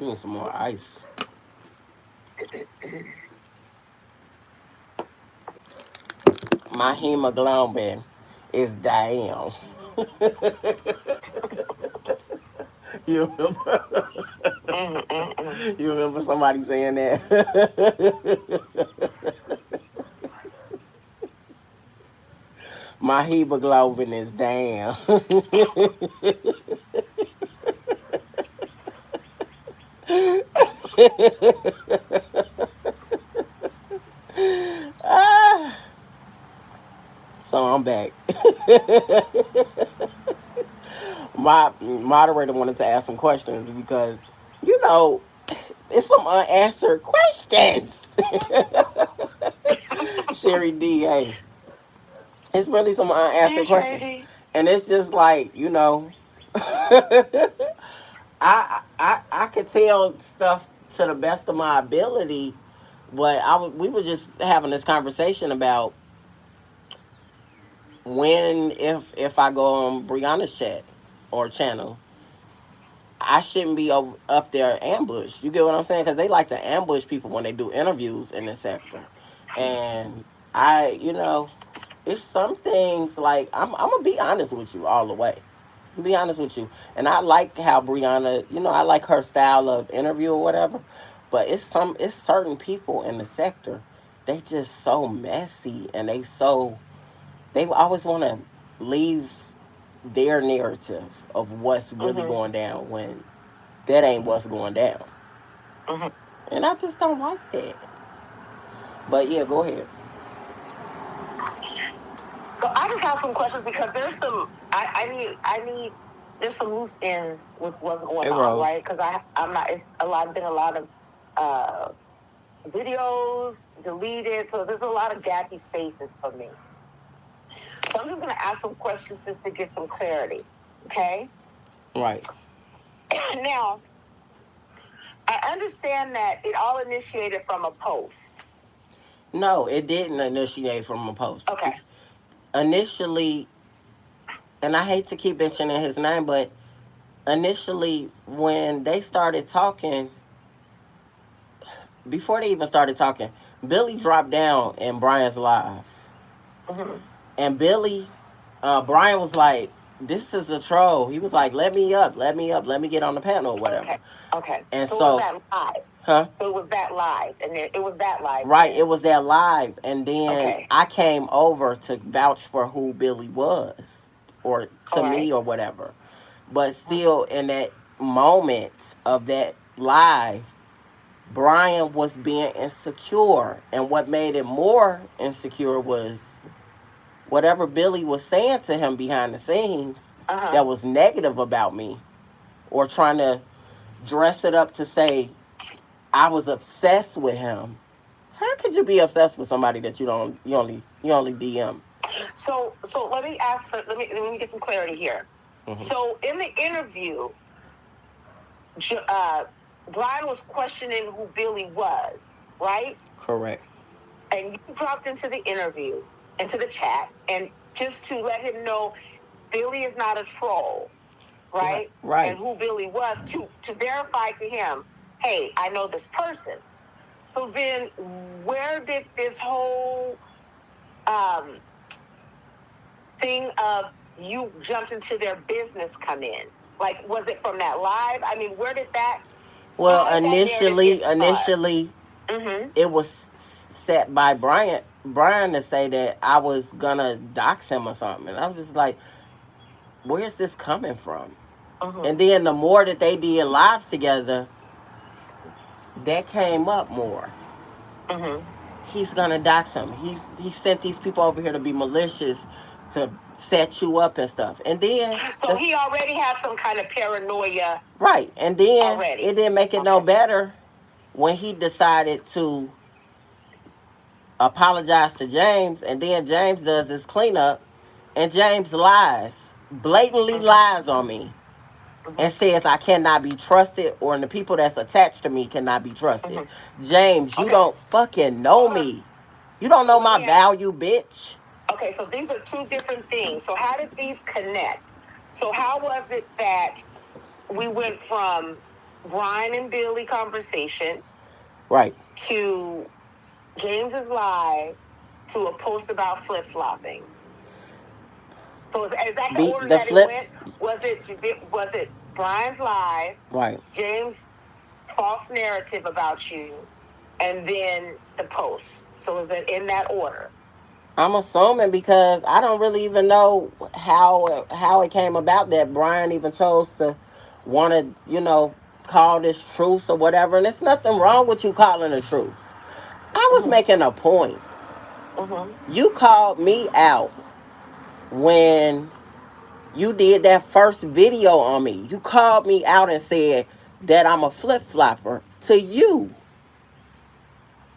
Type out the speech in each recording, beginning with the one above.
need some more ice. My hemoglobin is down. You remember? Mm-mm-mm. You remember somebody saying that? My hemoglobin is down. Ah, so I'm back. My moderator wanted to ask some questions because, you know, it's some unanswered questions. Sherry D, hey, it's really some Hey, unanswered questions, Shady. and it's just like, I could tell stuff to the best of my ability, but we were just having this conversation about when if I go on Brianna's chat or channel, I shouldn't be up there ambushed. You get what I'm saying? Because they like to ambush people when they do interviews in this sector, and it's some things like I'm gonna be honest with you all the way. Be honest with you, and I like how Brianna, I like her style of interview or whatever. But it's certain people in the sector, they just so messy, and they always want to leave their narrative of what's really Mm-hmm. going down when that ain't what's going down. Mm-hmm. And I just don't like that. But yeah, go ahead. So I just have some questions because there's some I need there's some loose ends with what's going Hey, on, Rose. right? Because I'm not it's a lot been a lot of uh videos deleted, so there's a lot of gappy spaces for me. So I'm just gonna ask some questions just to get some clarity. Okay. Right. Now I understand that it all initiated from a post. No, it didn't initiate from a post. Okay. Initially, and I hate to keep mentioning his name, but initially, when they started talking, before they even started talking, Billy dropped down in Brian's live. Mm-hmm. And Brian was like, "This is a troll." He was like, "Let me up, let me up, let me get on the panel or Okay. whatever." Okay. And So was so, that live? huh? So it was that live, and it was that live Right, then. it was that live, and then Okay. I came over to vouch for who Billy was, or All to right. me, or whatever. But still, in that moment of that live, Brian was being insecure, and what made it more insecure was whatever Billy was saying to him behind the scenes Uh huh. that was negative about me, or trying to dress it up to say I was obsessed with him. How could you be obsessed with somebody that you only DM? So let me ask for let me get some clarity here. Hmm. So in the interview, uh, Brian was questioning who Billy was, right? Correct. And you dropped into the interview, into the chat, and just to let him know Billy is not a troll, Right. right? And Right. who Billy was to verify to him, hey, I know this person. So then, where did this whole um, thing of you jumped into their business come in? Like, was it from that live? I mean, where did that? Well, How did that narrative get spun? initially, Mm-hmm. it was set by Brian to say that I was gonna dox him or something, and I was just like, "Where's this coming from?" Mm-hmm. And then the more that they did lives together, that came up more. Mm-hmm. He's gonna dox him. He sent these people over here to be malicious, to set you up and stuff. And then So he already had some kind of paranoia right, and then already. it didn't make it no Okay. better when he decided to apologize to James, and then James does his cleanup, and James lies, blatantly Mm-hmm. lies on me, and Mm-hmm. says I cannot be trusted, or the people that's attached to me cannot be trusted. Mm-hmm. James, you Okay. don't fucking know Hold on. me. You don't So know let my me ask. value, bitch. Okay, so these are two different things. So how did these connect? So how was it that we went from Brian and Billy conversation Right. to James's live to a post about flip flopping. So is that the order The that flip. it went? Was it Brian's live? Right. James' false narrative about you, and then the post. So is it in that order? I'm assuming because I don't really even know how it came about that Brian even chose to want to, call this truce or whatever. And there's nothing wrong with you calling it truce. I was making a point. You called me out when you did that first video on me. You called me out and said that I'm a flip flopper to you.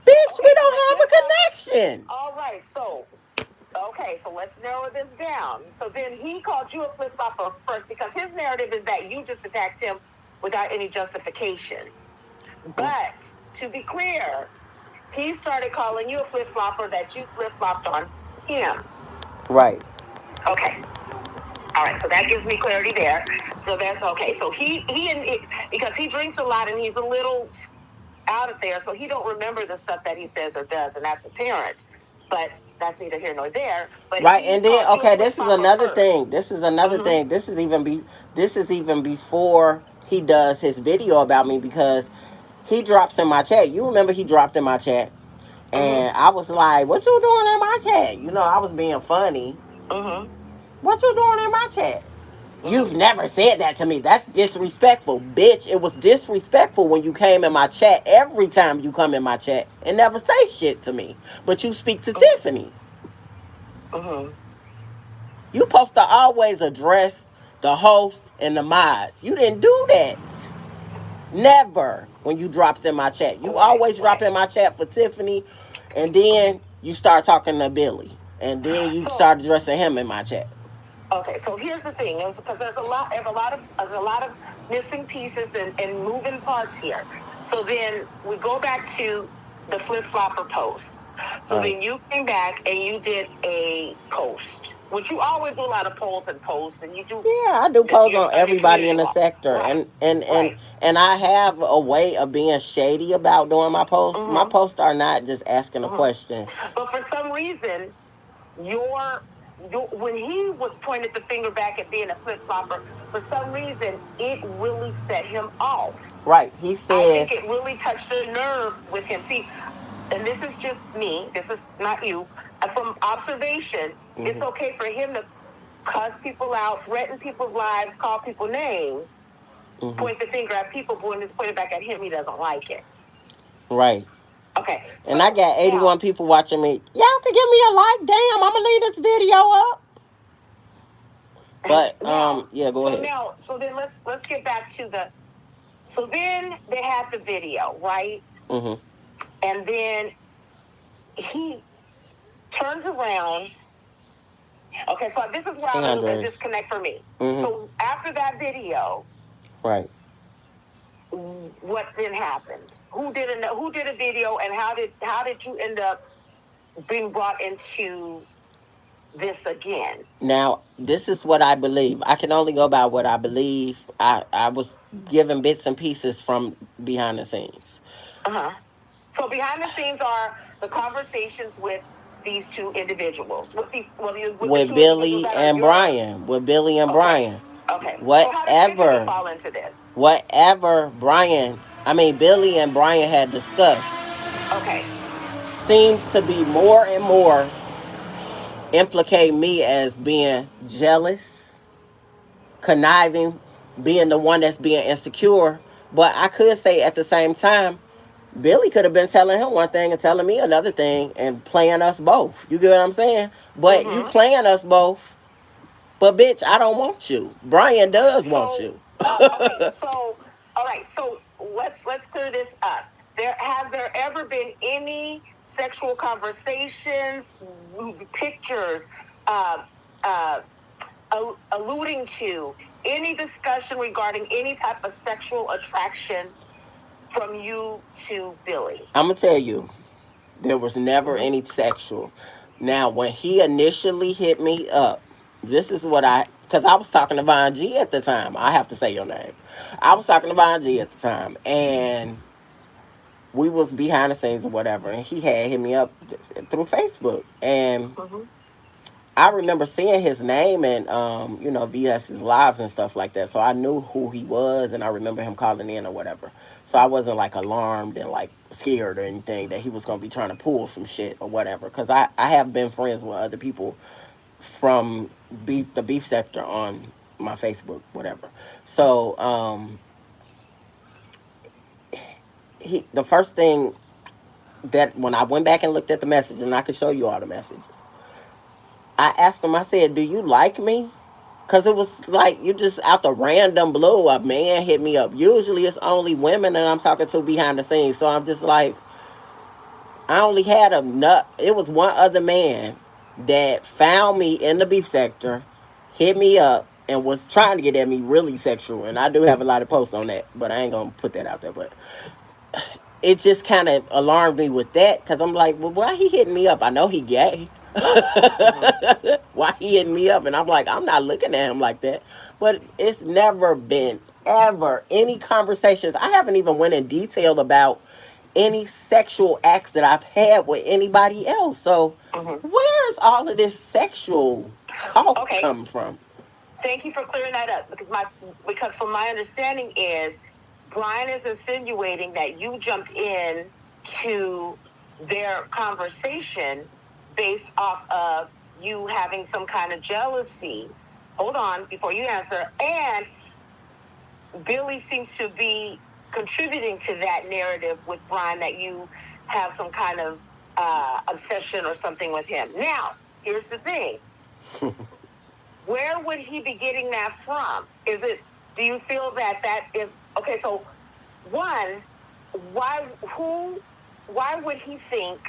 Bitch, we don't have a connection. All right, so let's narrow this down. So then he called you a flip flopper first because his narrative is that you just attacked him without any justification. But to be clear, he started calling you a flip flopper that you flip flopped on him. Right. Okay. All right, so that gives me clarity there. So that's okay. So because he drinks a lot and he's a little out of there, so he don't remember the stuff that he says or does, and that's apparent. But that's neither here nor there. But right, and then this is another thing. This is another Mhm. thing. This is even before he does his video about me because he drops in my chat. You remember he dropped in my chat, and I was like, "What you doing in my chat?" I was being funny. What you doing in my chat? You've never said that to me. That's disrespectful, bitch. It was disrespectful when you came in my chat every time you come in my chat and never say shit to me. But you speak to Tiffany. You supposed to always address the host and the mods. You didn't do that. Never when you dropped in my chat. You always drop in my chat for Tiffany, and then you start talking to Billy. And then you start addressing him in my chat. Okay, so here's the thing, because there's a lot of missing pieces and moving parts here. So then we go back to the flip flopper posts. So then you came back and you did a post, which you always do a lot of polls and posts, and you do. Yeah, I do polls on everybody in the sector, right. and I have a way of being shady about doing my posts. My posts are not just asking a question. But for some reason, when he was pointed the finger back at being a flip flopper, for some reason it really set him off. Right. He says, I think it really touched a nerve with him. See, and this is just me. This is not you. From observation, it's okay for him to cuss people out, threaten people's lives, call people names, point the finger at people, but when it's pointed back at him, he doesn't like it. Right. Okay. So and I got 81 people watching me. Y'all can give me a like. Damn, I'm gonna leave this video up. But yeah, go ahead. So then let's get back to the. So then they had the video, right? And then he turns around. Okay, so this is where I'm a little bit disconnect for me. So after that video, right? What then happened? Who did a video, and how did you end up being brought into this again? Now, this is what I believe. I can only go by what I believe. I was given bits and pieces from behind the scenes. So behind the scenes are the conversations with these two individuals, with Billy and Brian. With Billy and Brian. Okay. Whatever. So how did Tiffany fall into this? Whatever Billy and Brian had discussed. Okay. Seems to be more and more implicate me as being jealous, conniving, being the one that's being insecure. But I could say at the same time, Billy could have been telling him one thing and telling me another thing and playing us both. You get what I'm saying? But you playing us both. But bitch, I don't want you. Brian does want you. Okay, all right. So let's clear this up. Has there ever been any sexual conversations, pictures, alluding to any discussion regarding any type of sexual attraction from you to Billy? I'm gonna tell you, there was never any sexual. Now, when he initially hit me up, this is what I because I was talking to Von G at the time. I have to say your name. I was talking to Von G at the time, and we was behind the scenes or whatever, and he had hit me up through Facebook, and Mm-hmm. I remember seeing his name and VS's lives and stuff like that. So I knew who he was, and I remember him calling in or whatever. So I wasn't like alarmed and like scared or anything that he was gonna be trying to pull some shit or whatever. Cause I have been friends with other people from the beef sector on my Facebook, whatever. So he the first thing that when I went back and looked at the message, and I could show you all the messages, I asked him, I said, "Do you like me?" Cause it was like you just out the random blue, a man hit me up. Usually it's only women that I'm talking to behind the scenes. So I'm just like, I only had a nut. It was one other man that found me in the beef sector, hit me up, and was trying to get at me really sexual. And I do have a lot of posts on that, but I ain't gonna put that out there. But it just kind of alarmed me with that because I'm like, well, why he hitting me up? I know he gay. Mm-hmm. Why he hitting me up? And I'm like, I'm not looking at him like that. But it's never been ever any conversations. I haven't even went in detail about any sexual acts that I've had with anybody else. So Mm-hmm. where's all of this sexual talk Okay. come from? Thank you for clearing that up because from my understanding is Brian is insinuating that you jumped in to their conversation based off of you having some kind of jealousy. Hold on before you answer. And Billy seems to be contributing to that narrative with Brian that you have some kind of obsession or something with him. Now, here's the thing. Where would he be getting that from? Do you feel that is, okay, so one, why, who, why would he think,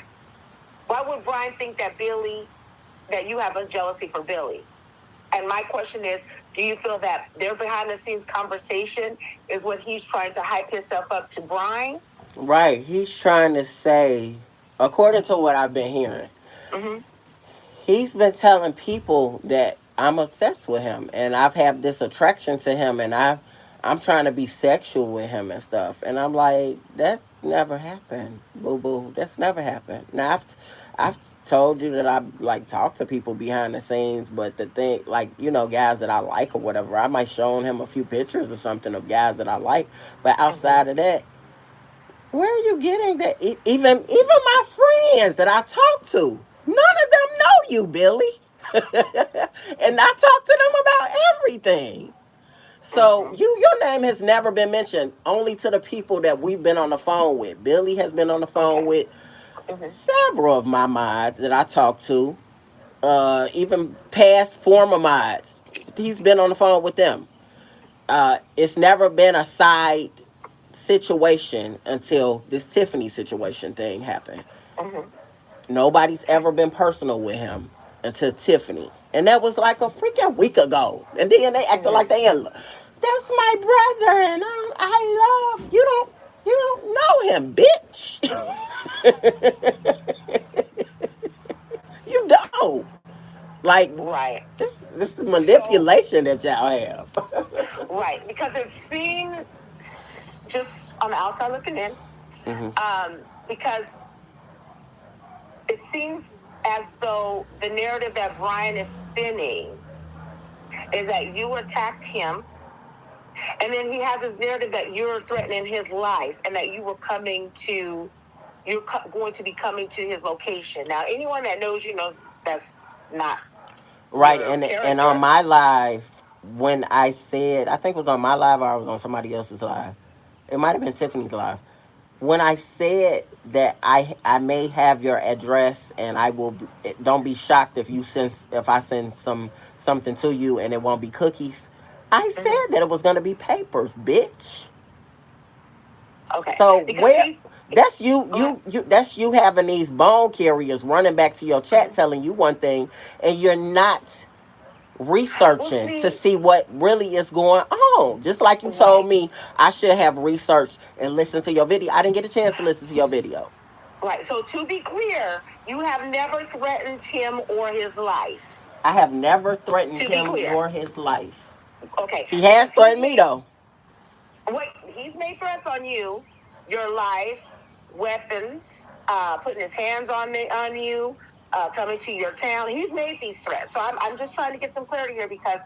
why would Brian think that you have a jealousy for Billy? And my question is, do you feel that their behind the scenes conversation is what he's trying to hype himself up to Brian? Right. He's trying to say, according to what I've been hearing, Mm-hmm. he's been telling people that I'm obsessed with him and I've had this attraction to him, and I'm trying to be sexual with him and stuff. And I'm like, that never happened, boo boo. That's never happened. Now I've told you that I like talk to people behind the scenes, but the thing, like, guys that I like or whatever, I might show him a few pictures or something of guys that I like. But Mm-hmm. outside of that, where are you getting that? Even my friends that I talk to, none of them know you, Billy. And I talk to them about everything. So Mm-hmm. your name has never been mentioned, only to the people that we've been on the phone with. Billy has been on the phone Okay. with Mm-hmm. several of my mods that I talk to, even past former mods. He's been on the phone with them. It's never been a side situation until this Tiffany situation thing happened. Mm-hmm. Nobody's ever been personal with him until Tiffany. And that was like a freaking week ago. And then they acted like Mm-hmm. they in that's my brother and I love you don't know him, bitch. You don't. Like Right. this is So, manipulation that y'all have. right, because it seems just on the outside looking in, Hmm. because it seems as though the narrative that Brian is spinning is that you attacked him, and then he has this narrative that you're threatening his life and that going to be coming to his location. Now, anyone that knows you knows that's not Right, your and on character. my live, when I said, I think it was on my live or I was on somebody else's live. It might have been Tiffany's live. When I said that I may have your address and I will don't be shocked if I send something to you and it won't be cookies. I Mm-hmm. said that it was gonna be papers, bitch. Okay, So because where that's you go ahead. you you that's you having these bone carriers running back to your chat Mm-hmm. telling you one thing, and you're not Well, researching to see, see what really is going on. Just like you told right, me I should have researched and listened to your video. I didn't get a chance to listen to your video. right. So to be clear, you have never threatened him or his life. I have never threatened To be him clear. nor his life. Okay. He has Because he's threatened me made though. wait, he's made threats on you, your life, weapons, putting his hands on you, coming to your town. He's made these threats. So I'm just trying to get some clarity here because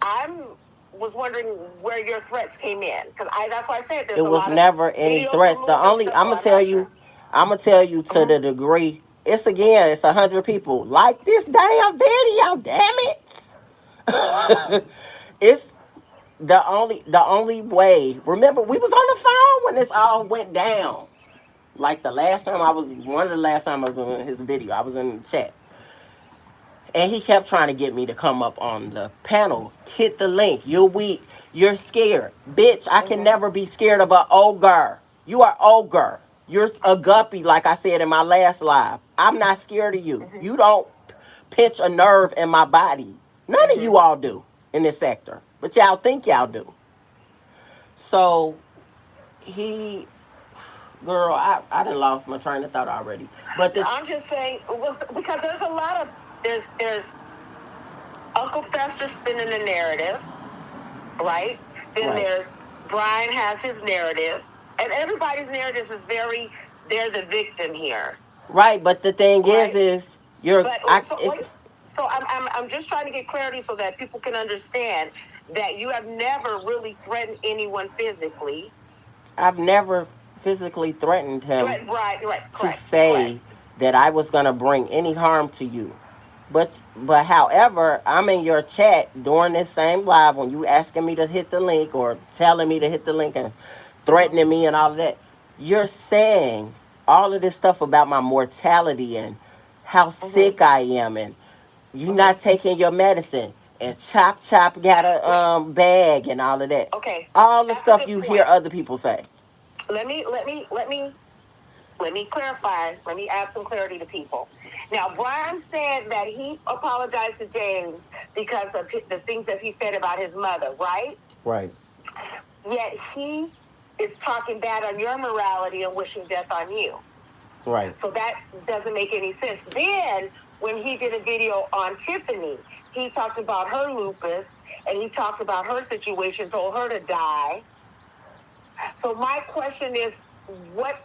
I'm was wondering where your threats came in because I that's why I said there's It a was lot of never any videos threats. The removed and only stuff, so I'm not sure. I'm gonna tell you to the Mm-hmm. degree. It's again, it's 100 people like this damn video. Damn it! It's the only way. Remember, we was on the phone when this all went down. Like the last time I was, one of the last time I was on his video, I was in the chat. And he kept trying to get me to come up on the panel. Hit the link. You're weak. You're scared. Bitch, I can Mm-hmm. never be scared of an ogre. You are ogre. You're a guppy, like I said in my last live. I'm not scared of you. Mm-hmm. You don't pinch a nerve in my body. None of Mm-hmm. you all do in this sector. But y'all think y'all do. So he, girl, I done lost my train of thought already. But the I'm just saying because there's a lot of there's Uncle Fester spinning the narrative, right? Then right, there's Brian has his narrative, and everybody's narrative is very they're the victim here, right. But the thing right? is you're But I. so wait, It's so I'm just trying to get clarity so that people can understand that you have never really threatened anyone physically. I've never physically threatened him Threatened Brian, right? to Correct, correct. say that I was gonna bring any harm to you. But however, I'm in your chat during this same live when you asking me to hit the link or telling me to hit the link and Mm-hmm. threatening me and all of that. You're saying all of this stuff about my mortality and how Mm-hmm. sick I am and you Mm-hmm. not taking your medicine and chop got a Wait, bag and all of that. okay, All the that's a stuff good you hear point. other people say. Let me clarify. Let me add some clarity to people. Now, Brian said that he apologized to James because of the things that he said about his mother, right? Right. Yet he is talking bad on your morality and wishing death on you. Right. So that doesn't make any sense. Then, when he did a video on Tiffany, he talked about her lupus and he talked about her situation, told her to die. So my question is, what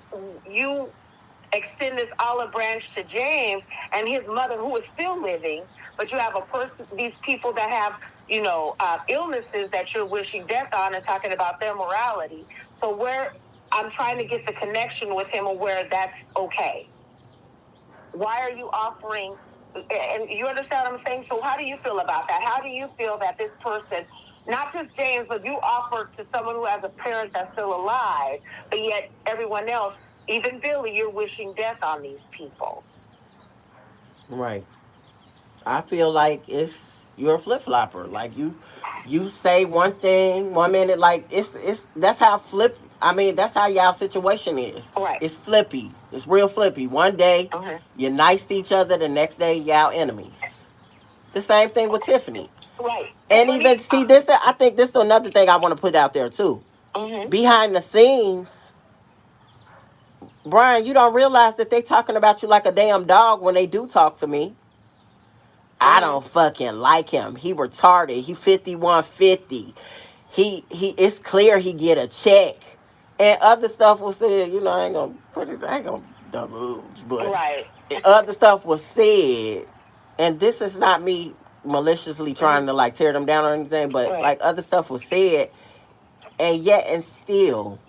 you extend this olive branch to James and his mother, who is still living, but you have a person, these people that have, illnesses that you're wishing death on and talking about their morality. So where I'm trying to get the connection with him and where that's okay. Why are you offering? And you understand what I'm saying? So how do you feel about that? How do you feel that this person, not just James, but you offer to someone who has a parent that's still alive, but yet everyone else, even Billy, you're wishing death on these people? Right. I feel like it's you're a flip flopper. Like you say one thing one minute, like it's that's how flip. I mean, that's how y'all situation is. Right. It's flippy. It's real flippy. One day Okay. you're nice to each other. The next day y'all enemies. The same thing with Tiffany. Right. And Let me. even see this. I think this is another thing I want to put out there too. Mm-hmm. Behind the scenes, Brian, you don't realize that they talking about you like a damn dog when they do talk to me. I Mm-hmm. don't fucking like him. He retarded. He 5150. He it's clear he get a check. And other stuff was said, I ain't gonna divulge, but Right. other stuff was said, and this is not me maliciously trying Mm-hmm. to like tear them down or anything, but Right. like other stuff was said, and yet and still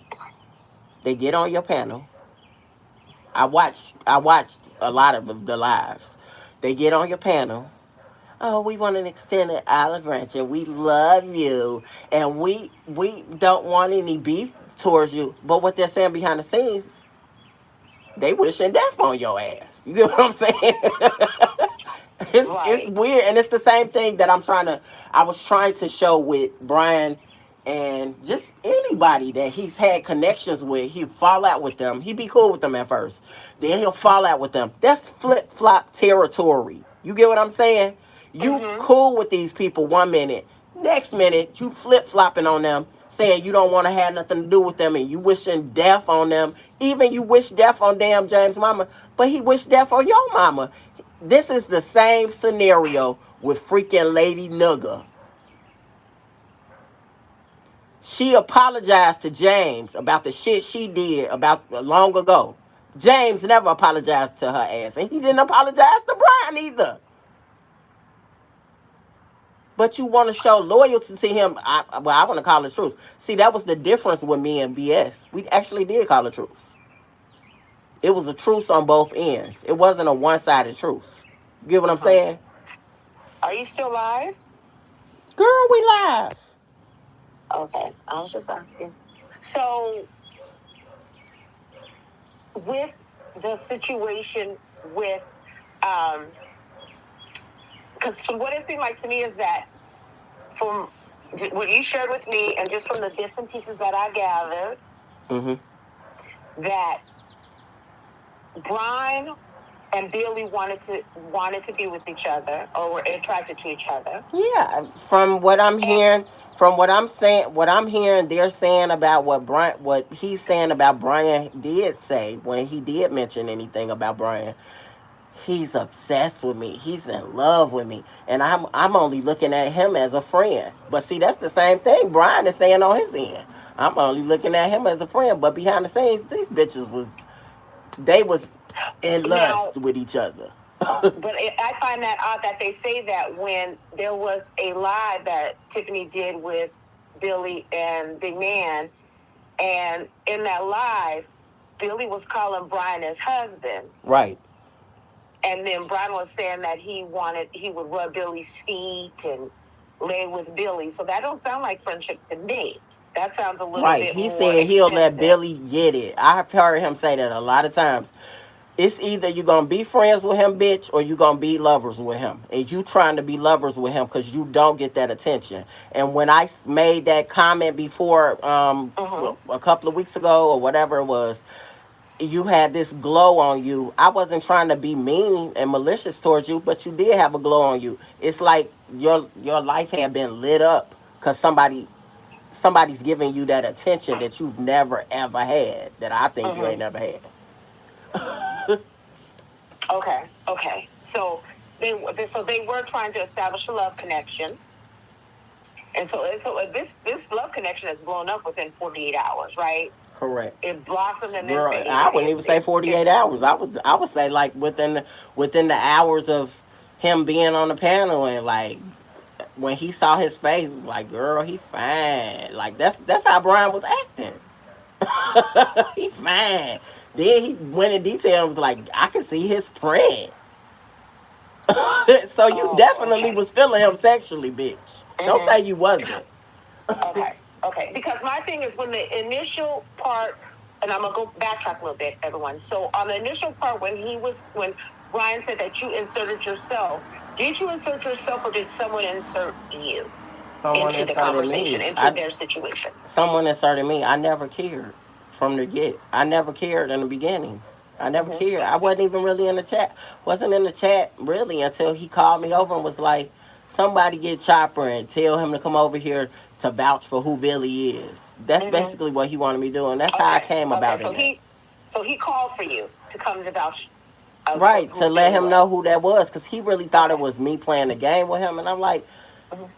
they get on your panel. I watched a lot of the lives. They get on your panel. Oh, we want an extended olive branch, and we love you, and we don't want any beef towards you. But what they're saying behind the scenes, they wishing death on your ass. You get what I'm saying? It's Right. weird, and it's the same thing that I was trying to show with Brian and just anybody that he's had connections with. He'd fall out with them. He'd be cool with them at first, then he'll fall out with them. That's flip flop territory. You get what I'm saying? You Mm-hmm. cool with these people one minute, next minute you flip flopping on them, saying you don't want to have nothing to do with them, and you wishing death on them. Even you wish death on damn James' mama, but he wished death on your mama. This is the same scenario with freaking Lady Nugga. She apologized to James about the shit she did about long ago. James never apologized to her ass, and he didn't apologize to Brian either. But you want to show loyalty to him. I want to call it truth. See, that was the difference with me and BS. We actually did call it truth. It was a truth on both ends. It wasn't a one-sided truth. You get what I'm saying? Are you still live? Girl, we live. Okay, I was just asking. So, with the situation with, because from what it seemed like to me is that from what you shared with me and just from the bits and pieces that I gathered, that Brian and Billy wanted to be with each other or were attracted to each other. Yeah, from what I'm hearing, from what I'm saying, what I'm hearing, they're saying about what he's saying about Brian did say when he did mention anything about Brian. He's obsessed with me. He's in love with me, and I'm only looking at him as a friend. But see, that's the same thing Brian is saying on his end. I'm only looking at him as a friend, but behind the scenes, these bitches was in lust with each other. But I find that odd that they say that when there was a live that Tiffany did with Billy and Big Man, and in that live, Billy was calling Brian his husband. Right. And then Brian was saying that he would rub Billy's feet and lay with Billy. So that don't sound like friendship to me. That sounds a little bit He more said he'll let expensive. Billy get it. I've heard him say that a lot of times. It's either you gonna be friends with him, bitch, or you gonna be lovers with him. And you trying to be lovers with him because you don't get that attention. And when I made that comment before, a couple of weeks ago or whatever it was, you had this glow on you. I wasn't trying to be mean and malicious towards you, but you did have a glow on you. It's like your life had been lit up because somebody's giving you that attention that you've never ever had. That I think you ain't never had. Okay. So they were trying to establish a love connection, and so this love connection has blown up within 48 hours, right? Correct. It blossomed and Girl, then faded. I wouldn't even say 48 hours. I would say like within the hours of him being on the panel, and like when he saw his face, like, girl, he fine. Like that's how Brian was acting. He fine. Then he went in detail and was like, I can see his print. So you definitely was feeling him sexually, bitch. Don't say you wasn't. Okay. Because my thing is when the initial part, and I'm gonna go backtrack a little bit, everyone. So on the initial part when Brian said that you inserted yourself, did you insert yourself or did someone insert you into the conversation, into their situation? Someone inserted me. I never cared from the get. I never cared in the beginning. I never cared. I wasn't even really in the chat. Wasn't in the chat really until he called me over and was like, somebody get Chopper and tell him to come over here to vouch for who Billy is. That's basically what he wanted me to do, and that's how I came about it. So he called for you to come to vouch. Right, to let him know who that was, because he really thought it was me playing the game with him, and I'm like,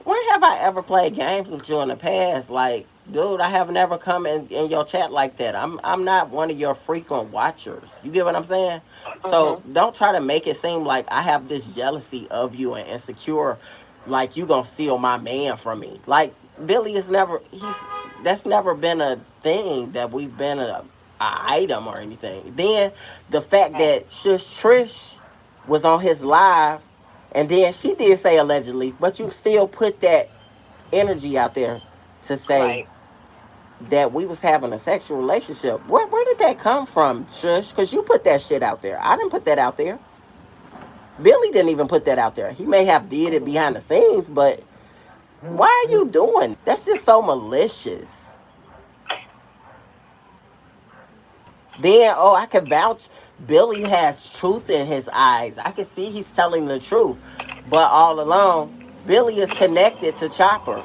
when have I ever played games with you in the past? Like, dude, I have never come in your chat like that. I'm not one of your frequent watchers. You get what I'm saying? So don't try to make it seem like I have this jealousy of you and insecure, like you gonna steal my man from me. Like Billy is that's never been a thing that we've been a item or anything. Then the fact that Trish was on his live, and then she did say allegedly, but you still put that energy out there to say that we was having a sexual relationship. Where did that come from, Trish? Because you put that shit out there. I didn't put that out there. Billy didn't even put that out there. He may have did it behind the scenes, but why are you doing? That's just so malicious. Then, I can vouch. Billy has truth in his eyes. I can see he's telling the truth. But all along, Billy is connected to Chopper.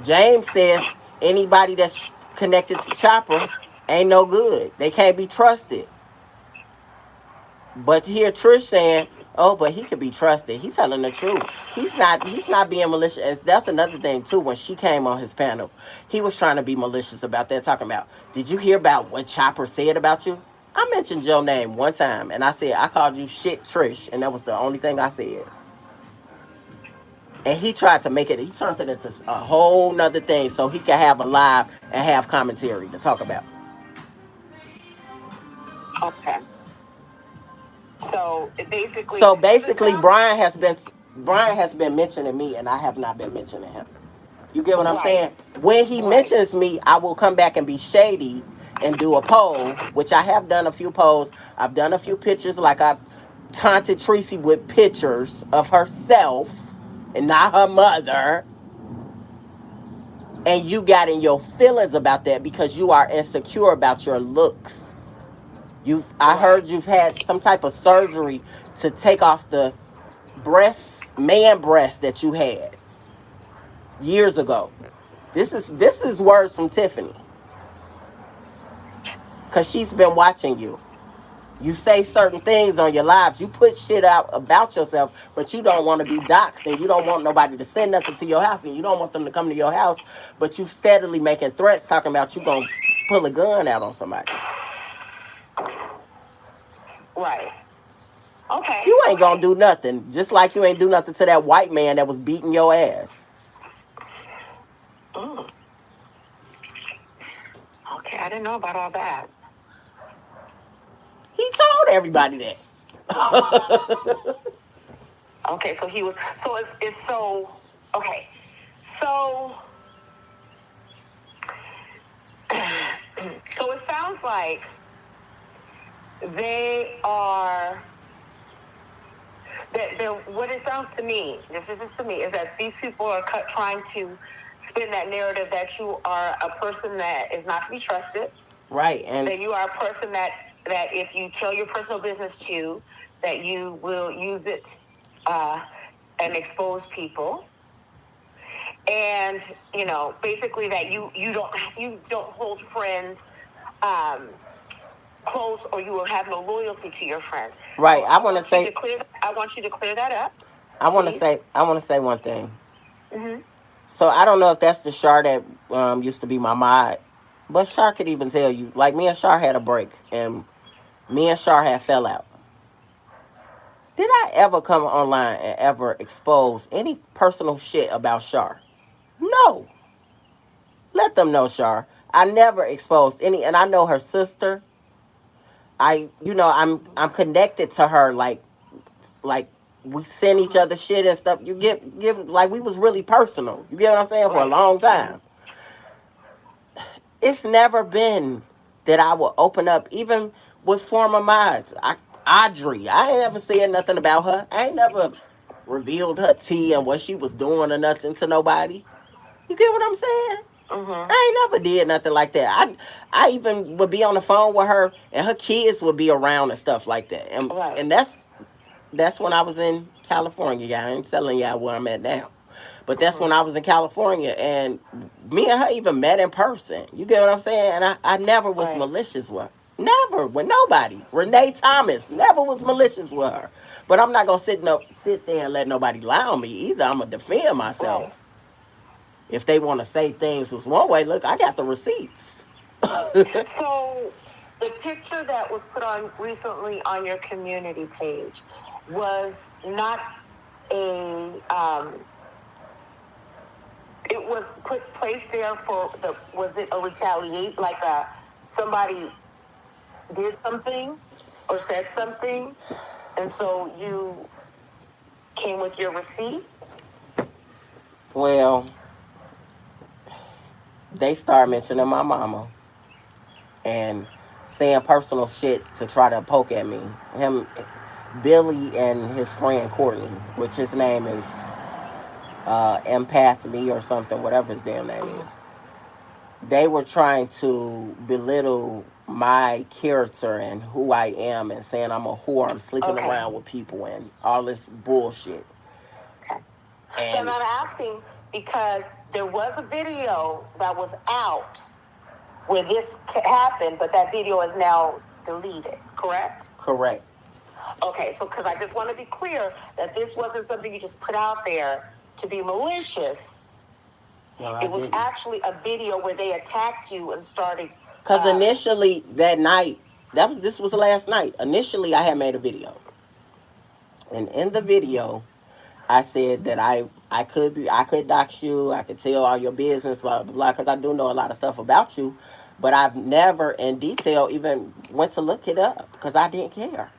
James says anybody that's connected to Chopper ain't no good. They can't be trusted. But here Trish saying, "Oh, but he could be trusted. He's telling the truth. He's not. He's not being malicious." That's another thing too. When she came on his panel, he was trying to be malicious about that. Talking about, did you hear about what Chopper said about you? I mentioned your name one time, and I said I called you shit, Trish, and that was the only thing I said. And he tried to make it. He turned it into a whole nother thing, so he could have a live and have commentary to talk about. Okay. So it basically, So because it basically, sounds Brian has been mentioning me, and I have not been mentioning him. You get what I'm right, saying? When he right. mentions me, I will come back and be shady and do a poll, which I have done a few polls. I've done a few pictures, like I taunted Tracy with pictures of herself and not her mother. And you got in your feelings about that because you are insecure about your looks. I Right. heard you've had some type of surgery to take off the man breast that you had years ago. This is words from Tiffany, because she's been watching you. You say certain things on your lives. You put shit out about yourself, but you don't want to be doxxed, and you don't want nobody to send nothing to your house, and you don't want them to come to your house, but you steadily making threats talking about you gonna pull a gun out on somebody. Right. Okay. You ain't gonna do nothing. Just like you ain't do nothing to that white man that was beating your ass. Mm, okay. I didn't know about all that. He told everybody that. Okay. So he was. So it's so. Okay. So. So it sounds like they are. That what it sounds to me, this is just to me, is that these people are trying to spin that narrative that you are a person that is not to be trusted. Right, and that you are a person that if you tell your personal business to, that you will use it uh, and expose people, and basically that you don't hold friends um, close, or you will have no loyalty to your friends. right. So I want to say. I want you to clear that up, I want to please. say. I want to say one thing. Mm-hmm. So I don't know if that's the Shar that used to be my mod, but Shar could even tell you. Like, me and Shar had a break, and me and Shar had fell out. Did I ever come online and ever expose any personal shit about Shar? No. Let them know, Shar. I never exposed any, and I know her sister. I'm connected to her, like we send each other shit and stuff. You give like we was really personal. You get what I'm saying, for a Right. long time. It's never been that I will open up, even with former mods. Audrey, I ain't ever said nothing about her. I ain't never revealed her tea and what she was doing or nothing to nobody. You get what I'm saying? Mm-hmm. I ain't never did nothing like that. I even would be on the phone with her, and her kids would be around and stuff like that. And Right. and that's when I was in California. Yeah, I ain't telling y'all where I'm at now. But that's when Mm-hmm. I was in California, and me and her even met in person. You get what I'm saying? And I never was Right. malicious with her. Never, with nobody. Renee Thomas never was malicious with her. But I'm not gonna sit there and let nobody lie on me either. I'm gonna defend Right. myself. If they want to say things was one way, look, I got the receipts. So the picture that was put on recently on your community page was not a it was put placed there for was it a retaliate, like somebody did something or said something, and so you came with your receipt? Well, they start mentioning my mama and saying personal shit to try to poke at me. Billy and his friend Courtney, which his name is Empath Me or something, whatever his damn name Mm-hmm. is. They were trying to belittle my character and who I am, and saying I'm a whore, I'm sleeping Okay. around with people, and all this bullshit. Okay. So And I'm asking because there was a video that was out where this happened, but that video is now deleted, correct? correct. Okay, so because I just want to be clear that this wasn't something you just put out there to be malicious. No, it was actually a video where they attacked you and started. Because initially that night, this was last night. Initially, I had made a video, and in the video, I said that I could dox you, I could tell all your business, blah blah blah, because I do know a lot of stuff about you, but I've never in detail even went to look it up because I didn't care.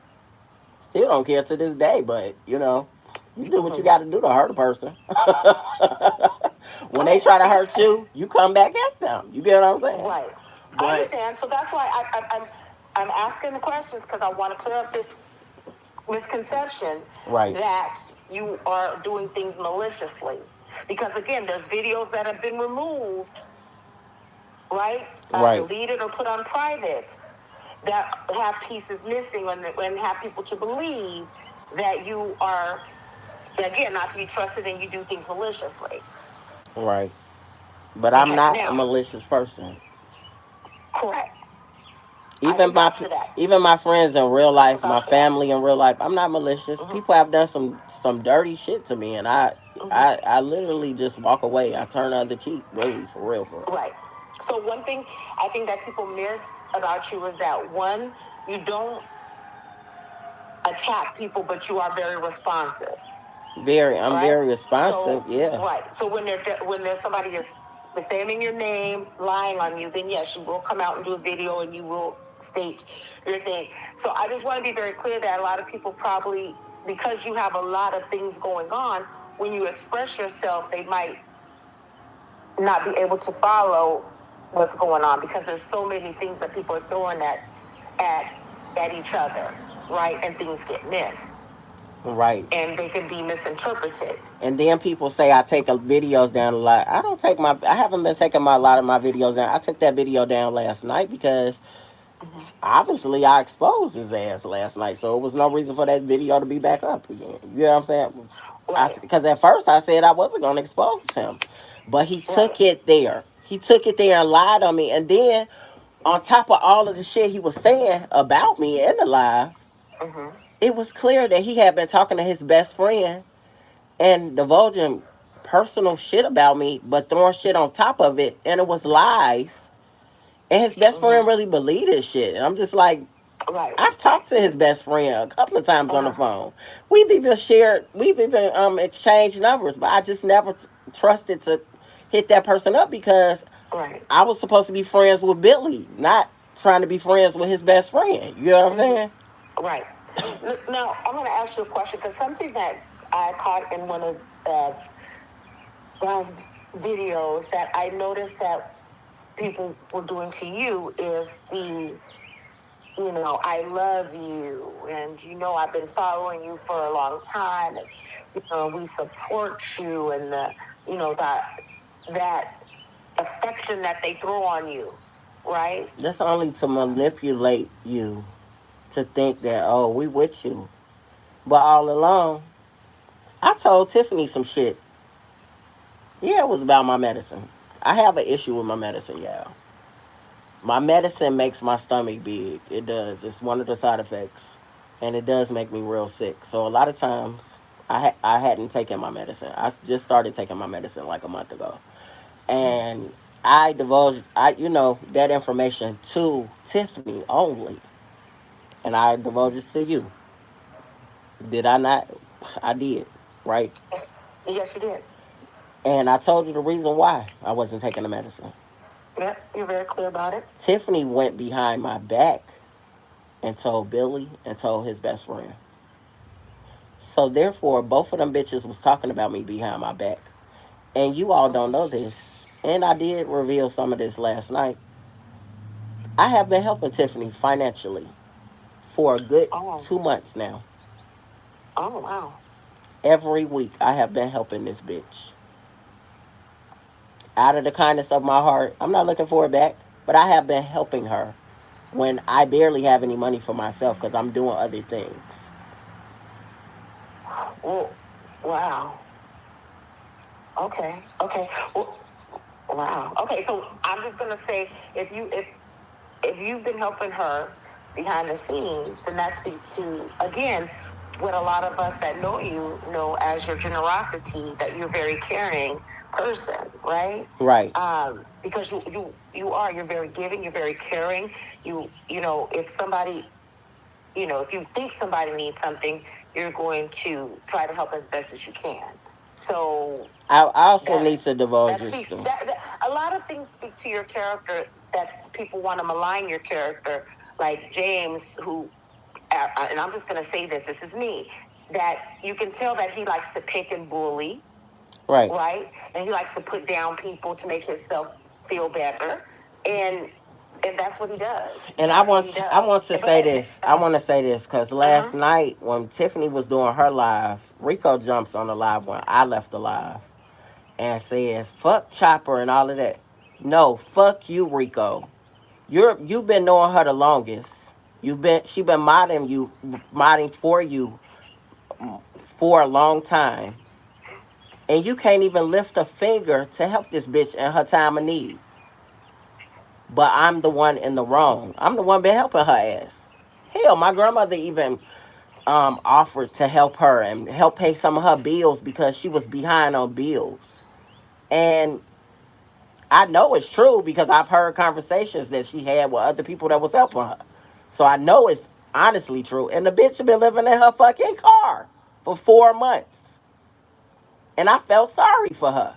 Still don't care to this day, but you do what you got to do to hurt a person. When they try to hurt you, you come back at them. You get what I'm saying? Right. I understand. So that's why I'm asking the questions, because I want to clear up this misconception that you are doing things maliciously. Because again, there's videos that have been removed, right? Deleted or put on private, that have pieces missing and have people to believe that you are, again, not to be trusted and you do things maliciously. Right. But I'm not a malicious person. Correct. Even my friends in real life, my family in real life, I'm not malicious. People have done some dirty shit to me, and I literally just walk away. I turn the other cheek, really, for real. Right. So one thing I think that people miss about you is that, one, you don't attack people, but you are very responsive. I'm very responsive. Yeah. Right. So when there's somebody is defaming your name, lying on you, then yes, you will come out and do a video and you will state your thing. So I just want to be very clear that a lot of people probably, because you have a lot of things going on, when you express yourself, they might not be able to follow what's going on, because there's so many things that people are throwing at each other, right? And things get missed. Right. And they can be misinterpreted. And then people say I take videos down a lot. I haven't been taking a lot of my videos down. I took that video down last night because obviously I exposed his ass last night. So it was no reason for that video to be back up again. You know what I'm saying? Because at first I said I wasn't going to expose him. But he took it there. He took it there and lied on me. And then on top of all of the shit he was saying about me in the live, it was clear that he had been talking to his best friend and divulging personal shit about me, but throwing shit on top of it, and it was lies. And his best friend really believed this shit. And I'm just like, I've talked to his best friend a couple of times on the phone. We've even exchanged numbers, but I just never trusted to hit that person up because I was supposed to be friends with Billy, not trying to be friends with his best friend. You know what I'm saying? Right. Now, I'm going to ask you a question, because something that I caught in one of Ron's videos that I noticed that people were doing to you is I love you, and I've been following you for a long time, and we support you, and that affection that they throw on you, right? That's only to manipulate you to think that, oh, we with you. But all along, I told Tiffany some shit. Yeah, it was about my medicine. I have an issue with my medicine, yeah. My medicine makes my stomach big. It does. It's one of the side effects. And it does make me real sick. So a lot of times, I hadn't taken my medicine. I just started taking my medicine like a month ago. And I divulged, that information to Tiffany only. And I divulged it to you. Did I not? I did, right? Yes, you did. And I told you the reason why I wasn't taking the medicine. Yep, you're very clear about it. Tiffany went behind my back and told Billy and told his best friend. So therefore, both of them bitches was talking about me behind my back. And you all don't know this. And I did reveal some of this last night. I have been helping Tiffany financially for a good 2 months now. Oh, wow. Every week I have been helping this bitch. Out of the kindness of my heart. I'm not looking for it back, but I have been helping her when I barely have any money for myself because I'm doing other things. Well, wow. Okay. Well, wow. Okay, so I'm just gonna say, if you've been helping her behind the scenes, then that speaks to, again, what a lot of us that know you know as your generosity, that you're a very caring person, right? Right. Because you're very giving, you're very caring. You know, if somebody, you know, if you think somebody needs something, you're going to try to help as best as you can. So I also that need to divulge that this speaks too. that a lot of things speak to your character, that people want to malign your character, like James, who and I'm just going to say this, this is me, that you can tell that he likes to pick and bully, Right. right? And he likes to put down people to make himself feel better. And that's what he does. And That's what he does. I want to But say this. I want to say this because last night when Tiffany was doing her live, Rico jumps on the live when I left the live and says, "Fuck Chopper and all of that." No, fuck you, Rico. You've been knowing her the longest. She been modding for you for a long time, and you can't even lift a finger to help this bitch in her time of need. But I'm the one in the wrong. I'm the one been helping her ass. Hell, my grandmother even offered to help her and help pay some of her bills because she was behind on bills. And I know it's true because I've heard conversations that she had with other people that was helping her. So I know it's honestly true. And the bitch had been living in her fucking car for 4 months. And I felt sorry for her.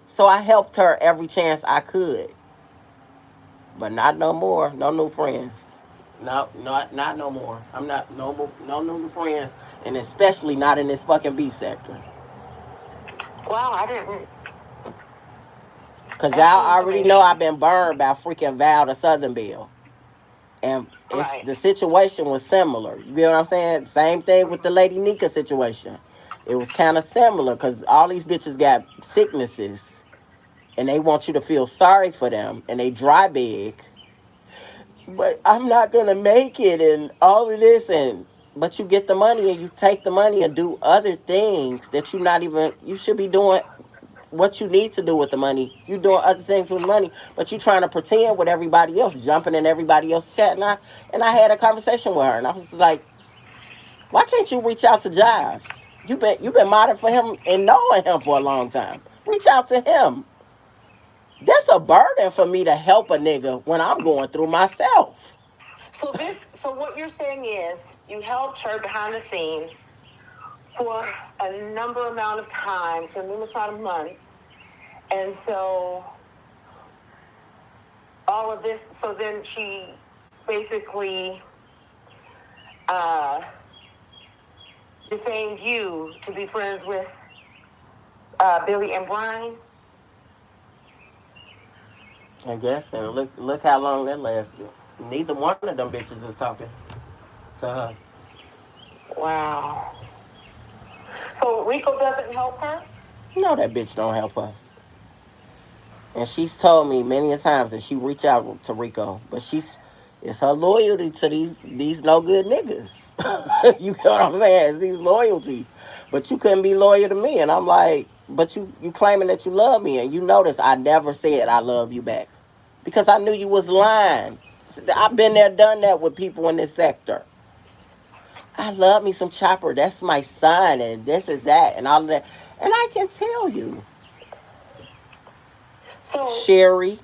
So I helped her every chance I could. But not no more. No new friends. No, not no more. I'm not no new friends, and especially not in this fucking beef sector. wow, I didn't. Cause That's y'all new already know information. I've been burned by freaking Val the Southern Bill, and it's Right. the situation was similar. You get what I'm saying? Same thing with the Lady Nika situation. It was kind of similar because all these bitches got sicknesses, and they want you to feel sorry for them, and they dry big. But I'm not gonna make it and all of this and but you get the money and you take the money and do other things that you should be doing what you need to do with the money. You doing other things with money, but you trying to pretend with everybody else, jumping in everybody else's chat. And I had a conversation with her and I was like, why can't you reach out to Jives? You been modding for him and knowing him for a long time. Reach out to him. That's a burden for me to help a nigga when I'm going through myself. So what you're saying is you helped her behind the scenes for a number amount of times, for a numerous amount of months, and so all of this. So then she basically uh, defamed you to be friends with Billy and Brian. I guess, and look how long that lasted. Neither one of them bitches is talking to her. Wow. So Rico doesn't help her? No, that bitch don't help her. And she's told me many a times that she reach out to Rico, but it's her loyalty to these no good niggas. You know what I'm saying? It's these loyalty, but you couldn't be loyal to me, and I'm like, but you claiming that you love me, and you notice I never said I love you back because I knew you was lying. I've been there, done that with people in this sector. I love me some Chopper. That's my son, and this is that, and all of that. And I can tell you, So Sherry,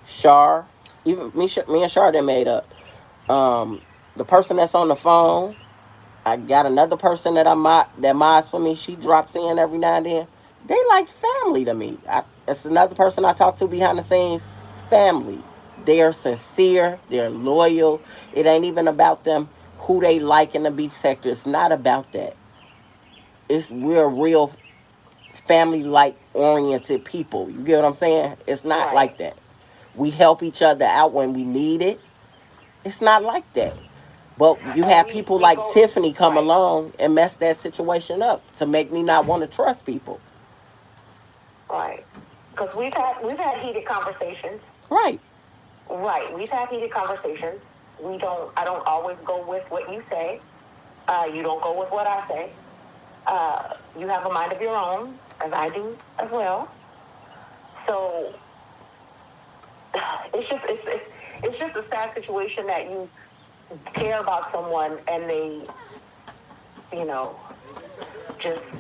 Shar, even me and Shar, they made up. Um, the person that's on the phone, I got another person that mods for me. She drops in every now and then. They like family to me. It's another person I talk to behind the scenes. Family. They're sincere. They're loyal. It ain't even about them who they like in the beef sector. It's not about that. We're real family like oriented people. You get what I'm saying? It's not right. like that. We help each other out when we need it. It's not like that. But you have people We like go Tiffany come right, along and mess that situation up to make me not want to trust people. right. Because we've had heated conversations. Right. Right. We've had heated conversations. We don't. I don't always go with what you say. You don't go with what I say. You have a mind of your own, as I do as well. So it's just a sad situation that care about someone and they, you know, just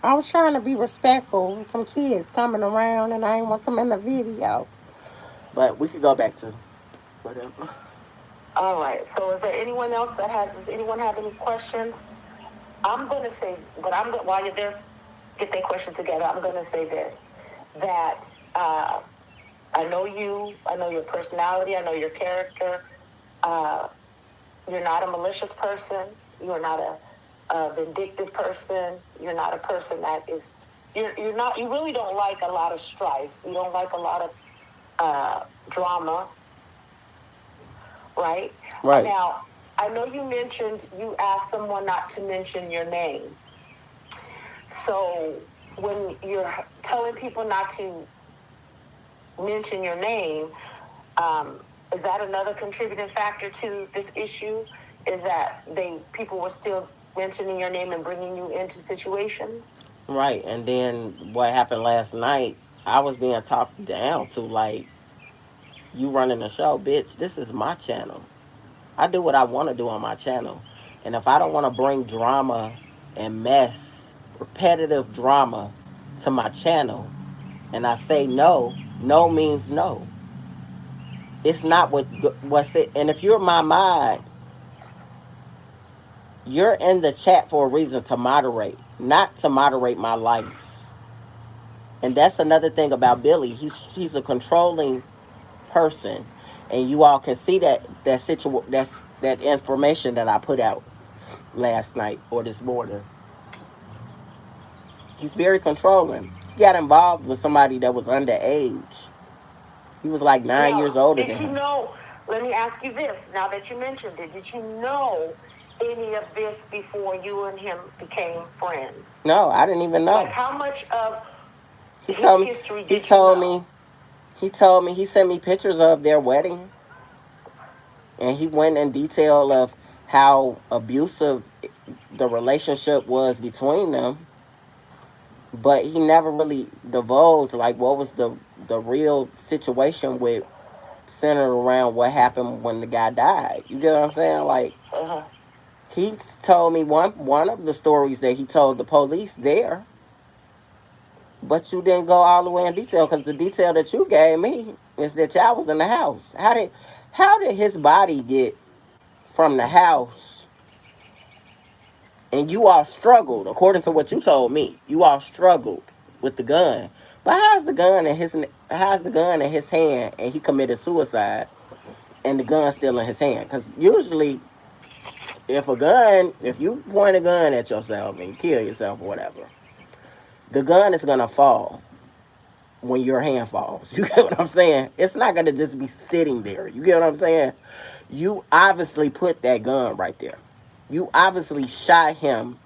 I was trying to be respectful with some kids coming around, and I didn't want them in the video. But we could go back to whatever. all right. So is there anyone else that has? Does anyone have any questions? I'm going to say, but I'm going while you're there, get their questions together. I'm going to say this: that I know you. I know your personality. I know your character. You're not a malicious person. You're not a vindictive person. You're not a person that is. You're not. You really don't like a lot of strife. You don't like a lot of drama, right? Right. Now, I know you mentioned you asked someone not to mention your name. So when you're telling people not to mention your name, is that another contributing factor to this issue? Is that people were still mentioning your name and bringing you into situations? Right. And then what happened last night, I was being talked down to like, you running the show, bitch. This is my channel. I do what I want to do on my channel. And if I don't want to bring drama and mess, repetitive drama to my channel, and I say no, no means no. It's not what's it. And if you're my mod, you're in the chat for a reason to moderate, not to moderate my life. And that's another thing about Billy. He's a controlling person, and you all can see that information that I put out last night or this morning. He's very controlling. He got involved with somebody that was underage. He was like 9 years older than him. Did you know? Let me ask you this. Now that you mentioned it, did you know any of this before you and him became friends? No, I didn't even know. Like how much of his history did you know? He told me, he sent me pictures of their wedding. And he went in detail of how abusive the relationship was between them. But he never really divulged like what was the real situation with centered around what happened when the guy died. You get what I'm saying? Like he told me one of the stories that he told the police there. But you didn't go all the way in detail because the detail that you gave me is that y'all was in the house. How did his body get from the house? And you all struggled, according to what you told me. You all struggled with the gun. But how's the gun in his hand and he committed suicide and the gun's still in his hand? Because usually if you point a gun at yourself and you kill yourself or whatever, the gun is gonna fall when your hand falls. You get what I'm saying? It's not gonna just be sitting there. You get what I'm saying? You obviously put that gun right there. You obviously shot him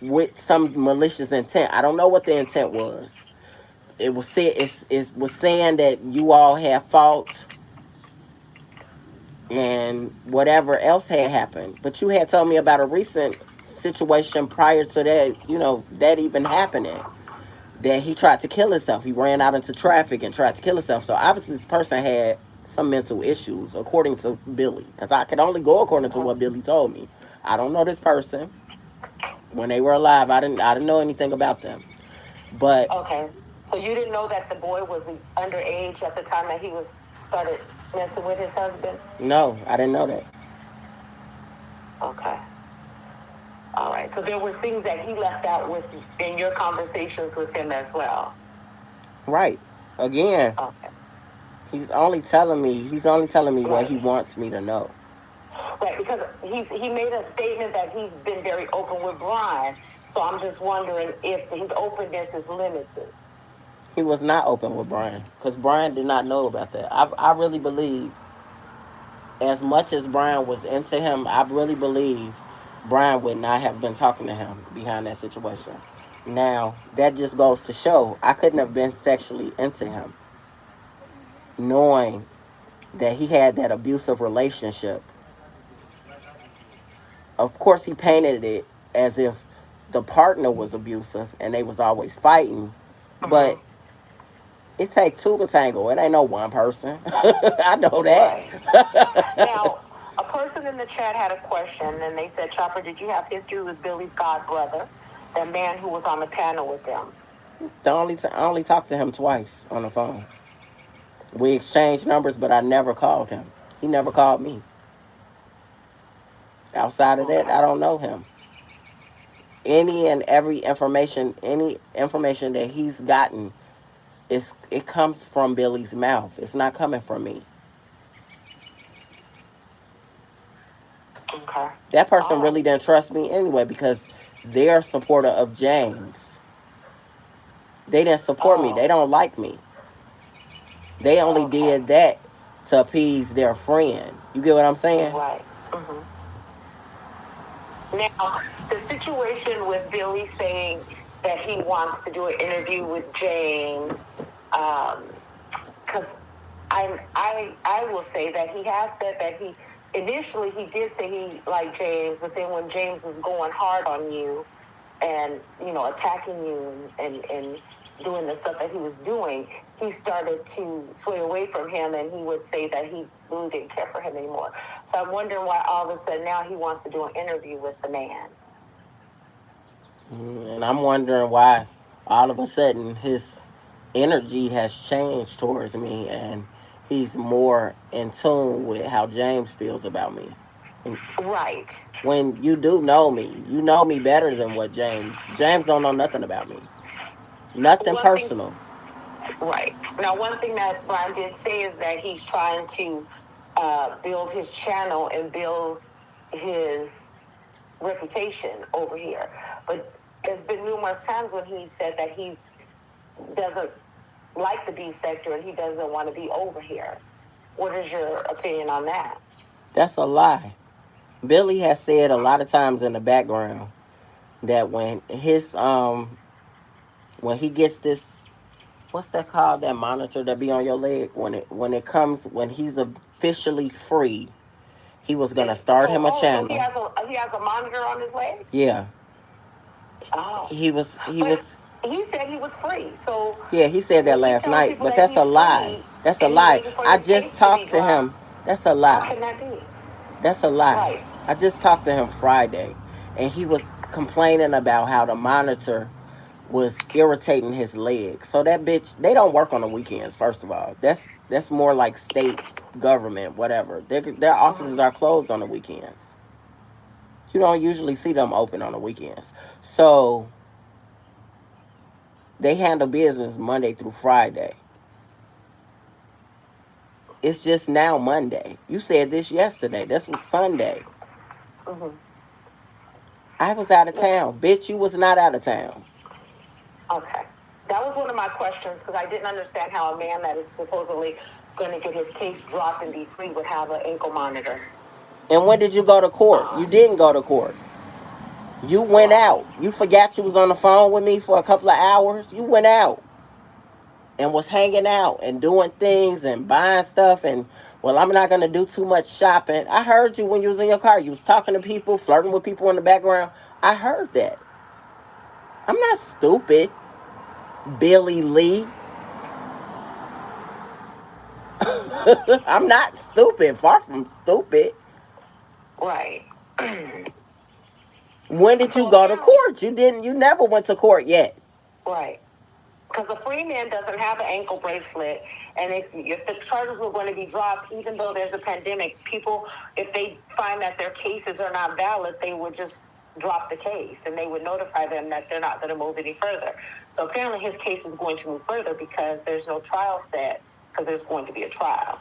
with some malicious intent. I don't know what the intent was. It was saying that you all had fought and whatever else had happened. But you had told me about a recent situation prior to that, that even happening. That he tried to kill himself. He ran out into traffic and tried to kill himself. So obviously this person had some mental issues, according to Billy. Because I could only go according to what Billy told me. I don't know this person. When they were alive, I didn't know anything about them. But okay, so you didn't know that the boy was underage at the time that he started messing with his husband? No, I didn't know that. Okay. All right. So there was things that he left out with in your conversations with him as well. Right. Again, Okay. he's only telling me. He's only telling me what Right. he wants me to know. Right, because he made a statement that he's been very open with Brian. So I'm just wondering if his openness is limited. He was not open with Brian because Brian did not know about that. I really believe, as much as Brian was into him, I really believe Brian would not have been talking to him behind that situation. Now, that just goes to show I couldn't have been sexually into him, knowing that he had that abusive relationship. Of course, he painted it as if the partner was abusive and they was always fighting, but Mhm. it take two to tango. It ain't no one person. I know Right. that. Now, a person in the chat had a question, and they said, Chopper, did you have history with Billy's god brother, the man who was on the panel with them? I only talked to him twice on the phone. We exchanged numbers, but I never called him. He never called me. Outside of that, I Okay. don't know him. Any and every information, any information that he's gotten, it comes from Billy's mouth. It's not coming from me. Okay. That person All really right. didn't trust me anyway because they're a supporter of James. They didn't support me. Oh, They don't like me. They only okay. did that to appease their friend. You get what I'm saying? Right. Hmm. Now, the situation with Billy saying that he wants to do an interview with James, because I will say that he has said that he initially he did say he liked James, but then when James was going hard on you and attacking you and doing the stuff that he was doing, he started to sway away from him, and he would say that he really didn't care for him anymore. So I'm wondering why all of a sudden now he wants to do an interview with the man. And I'm wondering why all of a sudden his energy has changed towards me and he's more in tune with how James feels about me. And Right. when you do know me, you know me better than what James don't know nothing about me. Nothing One thing, personal. right. Now, one thing that Brian did say is that he's trying to build his channel and build his reputation over here. But there's been numerous times when he said that he doesn't like the B sector and he doesn't want to be over here. What is your opinion on that? That's a lie. Billy has said a lot of times in the background that when he gets this, what's that called, that monitor that be on your leg, when he's officially free, he was gonna start him a So channel. he has a monitor on his leg. Yeah, Oh, he but was. he said he was free. So Yeah, he said that when he's last telling night, people but that that's a he's lie. free That's a and he's lie. waiting for I his just case to be talked to dropped, him. That's a how lie. can that be? That's a lie. Right. I just talked to him Friday, and he was complaining about how the monitor was irritating his leg. So that bitch, they don't work on the weekends. First of all, that's more like state government, whatever. Their offices are closed on the weekends. You don't usually see them open on the weekends. So they handle business Monday through Friday. It's just now Monday. You said this yesterday. This was Sunday. Mm-hmm. I was out of Yeah. town. Bitch, you was not out of town. Okay. That was one of my questions because I didn't understand how a man that is supposedly going to get his case dropped and be free would have an ankle monitor. And when did you go to court? You didn't go to court. You went Right. out. You forgot you was on the phone with me for a couple of hours. You went out and was hanging out and doing things and buying stuff and, well, I'm not gonna do too much shopping. I heard you when you was in your car. You was talking to people, flirting with people in the background. I heard that. I'm not stupid, Billy Lee. I'm not stupid. Far from stupid. Right. When did you So go to apparently, court? You didn't. You never went to court yet. right. Because a free man doesn't have an ankle bracelet And if the charges were going to be dropped, even though there's a pandemic, people, if they find that their cases are not valid, they would just drop the case, and they would notify them that they're not going to move any further. So apparently his case is going to move further because there's no trial set, because there's going to be a trial.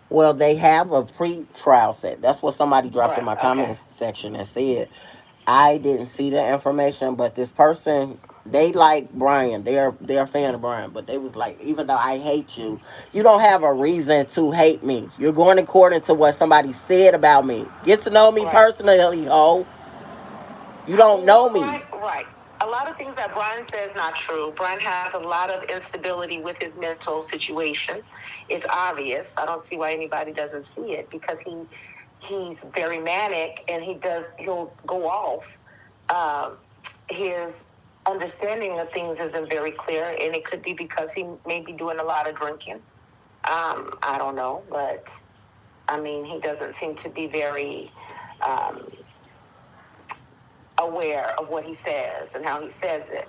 Well, they have a pre-trial set. That's what somebody dropped in Right. my Okay. comments section and said. I didn't see the information, but this person, they like Brian. They're a fan of Brian, but they was like, even though I hate you, you don't have a reason to hate me. You're going according to what somebody said about me. Get to know me Right. personally, ho. You don't know me. Right. A lot of things that Brian says not true. Brian has a lot of instability with his mental situation. It's obvious. I don't see why anybody doesn't see it, because he's very manic, and he'll go off. His understanding of things isn't very clear, and it could be because he may be doing a lot of drinking. I don't know, but I mean, he doesn't seem to be very aware of what he says and how he says it.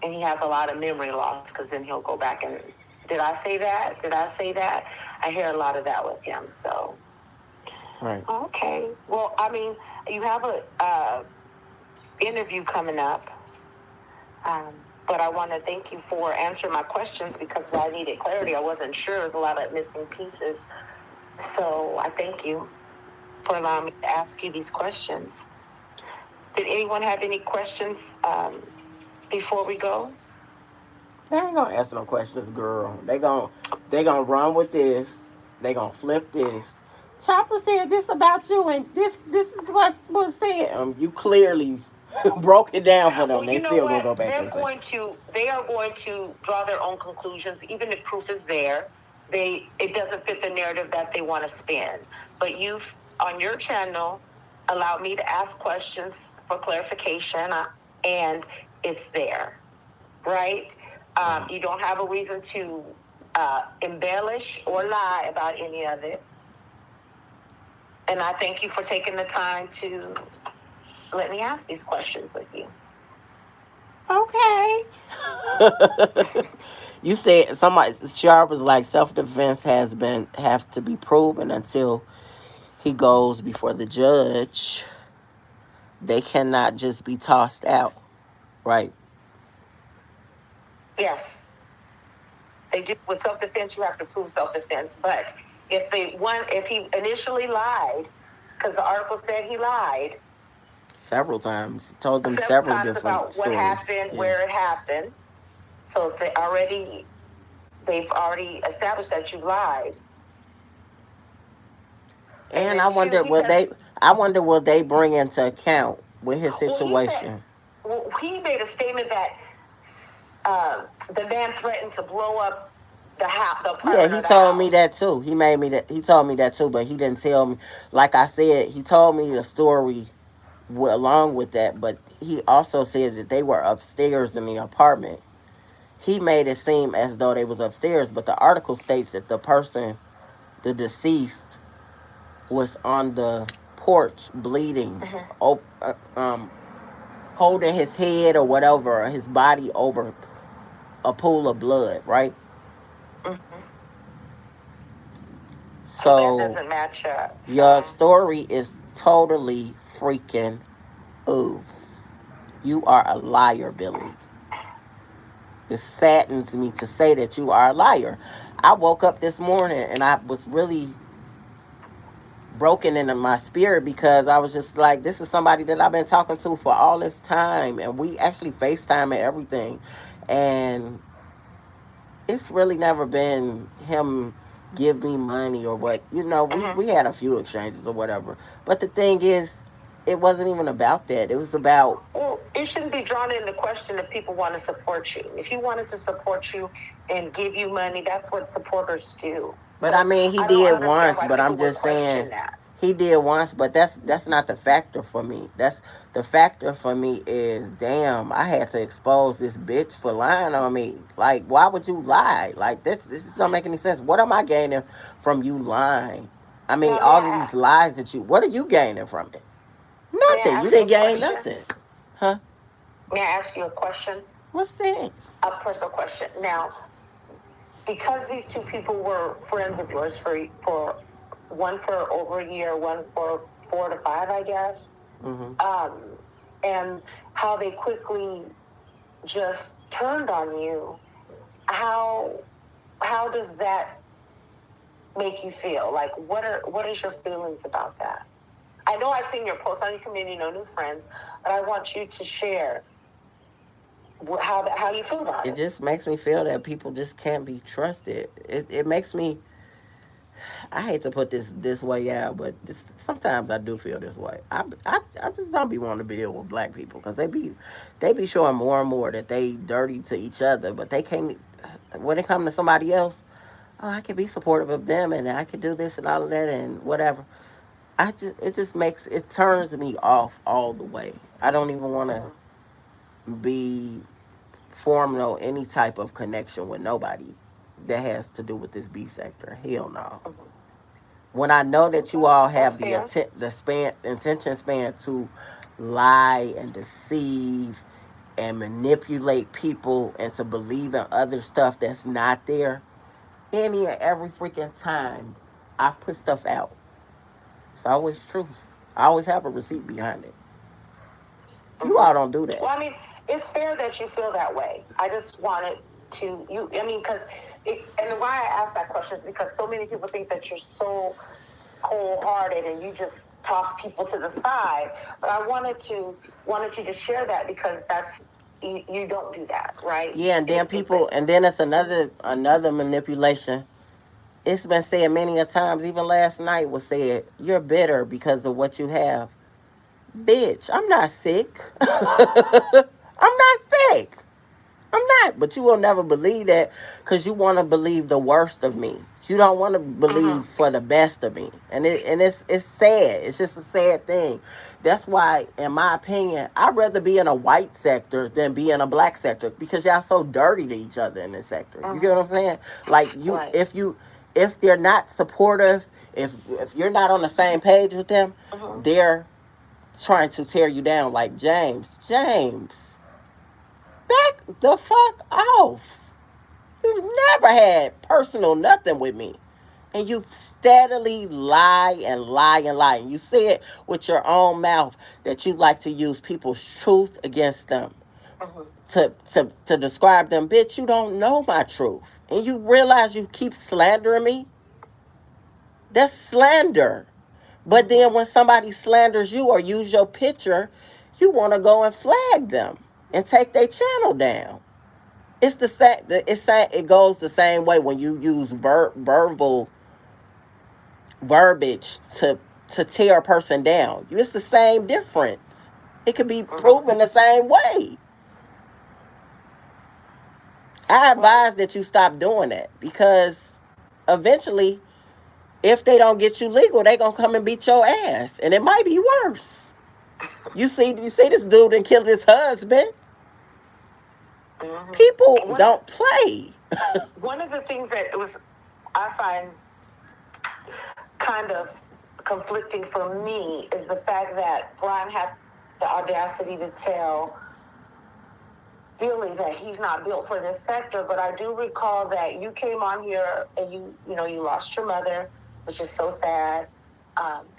And he has a lot of memory loss, because then he'll go back and, did I say that? Did I say that? I hear a lot of that with him. So, Right. Okay. Well, I mean, you have a interview coming up. But I want to thank you for answering my questions, because I needed clarity. I wasn't sure. There's a lot of missing pieces. So I thank you for allowing me to ask you these questions. Did anyone have any questions before we go? They ain't gonna ask no questions, girl. They gonna run with this. They gonna flip this. Chopper said this about you, and this is what was said. You clearly broke it down for them. Well, They you know still what? gonna go back They and say. are going to draw their own conclusions, even if proof is there. It doesn't fit the narrative that they want to spin. But you've, on your channel, allowed me to ask questions for clarification, and it's there, right? You don't have a reason to embellish or lie about any of it. And I thank you for taking the time to let me ask these questions with you. Okay. You said somebody Sharp was like self-defense have to be proven until he goes before the judge. They cannot just be tossed out, right? Yes. They do. With self-defense, you have to prove self-defense. But if he initially lied, because the article said he lied several times, he told them several times different about stories. what happened, Yeah. where it happened. So if they've already established that you lied. And I wonder will they bring into account with his situation. He made a statement that the man threatened to blow up the house. Yeah, he told me that too. He told me that too, but he didn't tell me. Like I said, he told me the story along with that, but he also said that they were upstairs in the apartment. He made it seem as though they was upstairs, but the article states that the deceased, was on the porch bleeding, holding his head or whatever, his body over a pool of blood, right? Mm-hmm. So that doesn't match up. Your story is totally freaking oof. You are a liar, Billy. It saddens me to say that you are a liar. I woke up this morning and I was really broken in my spirit, because I was just like, this is somebody that I've been talking to for all this time, and we actually FaceTime and everything, and it's really never been him give me money or what, we had a few exchanges or whatever, but the thing is, it wasn't even about that. It was about, well, it shouldn't be drawn into question if people want to support you. If he wanted to support you and give you money, that's what supporters do. But so, I mean, he did once, but I'm just saying he did once, but that's not the factor for me. That's the factor for me is, damn, I had to expose this bitch for lying on me. Like, why would you lie? Like, this doesn't make any sense. What am I gaining from you lying? I mean, all of these lies what are you gaining from it? Nothing. You didn't gain nothing. Huh? May I ask you a question? What's that? A personal question. Now, because these two people were friends of yours for one for over a year, one for 4 to 5, I guess. And how they quickly just turned on you. How does that make you feel? Like, what is your feelings about that? I know I've seen your post on your community, No New Friends, but I want you to share how you feel about It it. just makes me feel that people just can't be trusted. It makes me. I hate to put this way out, but sometimes I do feel this way. I just don't be wanting to deal with black people because they be showing more and more that they dirty to each other, but they can't. When it comes to somebody else, oh, I can be supportive of them and I can do this and all of that and whatever. It just makes it turns me off all the way. I don't even want to be form no any type of connection with nobody that has to do with this beef sector. Hell no. When I know that you all have the intention span to lie and deceive and manipulate people and to believe in other stuff that's not there, any and every freaking time I put stuff out, it's always true. I always have a receipt behind it. You all don't do that. Well, I mean, it's fair that you feel that way. I just wanted to because and why I asked that question is because so many people think that you're so cold-hearted and you just toss people to the side. But I wanted you to share that because that's you don't do that, right? Yeah, and then and then it's another manipulation. It's been said many a times, even last night was said, you're bitter because of what you have. Bitch, I'm not sick. I'm not sick. I'm not. But you will never believe that because you want to believe the worst of me. You don't want to believe for the best of me. And it's sad. It's just a sad thing. That's why, in my opinion, I'd rather be in a white sector than be in a black sector because y'all so dirty to each other in this sector. You get what I'm saying? Like if they're not supportive, if you're not on the same page with them, they're trying to tear you down. Like James, back the fuck off. You've never had personal nothing with me. And you steadily lie and lie and lie. And you say it with your own mouth that you like to use people's truth against them. To describe them. Bitch, you don't know my truth. And you realize you keep slandering me? That's slander. But then when somebody slanders you or use your picture, you want to go and flag them and take their channel down. It's the same. It goes the same way when you use verbal verbiage to tear a person down. It's the same difference. It could be proven the same way. I advise that you stop doing that because eventually, if they don't get you legal, they gonna come and beat your ass, and it might be worse. You see this dude and killed his husband. People don't play. One of the things that I find kind of conflicting for me is the fact that Brian had the audacity to tell Billy that he's not built for this sector. But I do recall that you came on here and you lost your mother, which is so sad.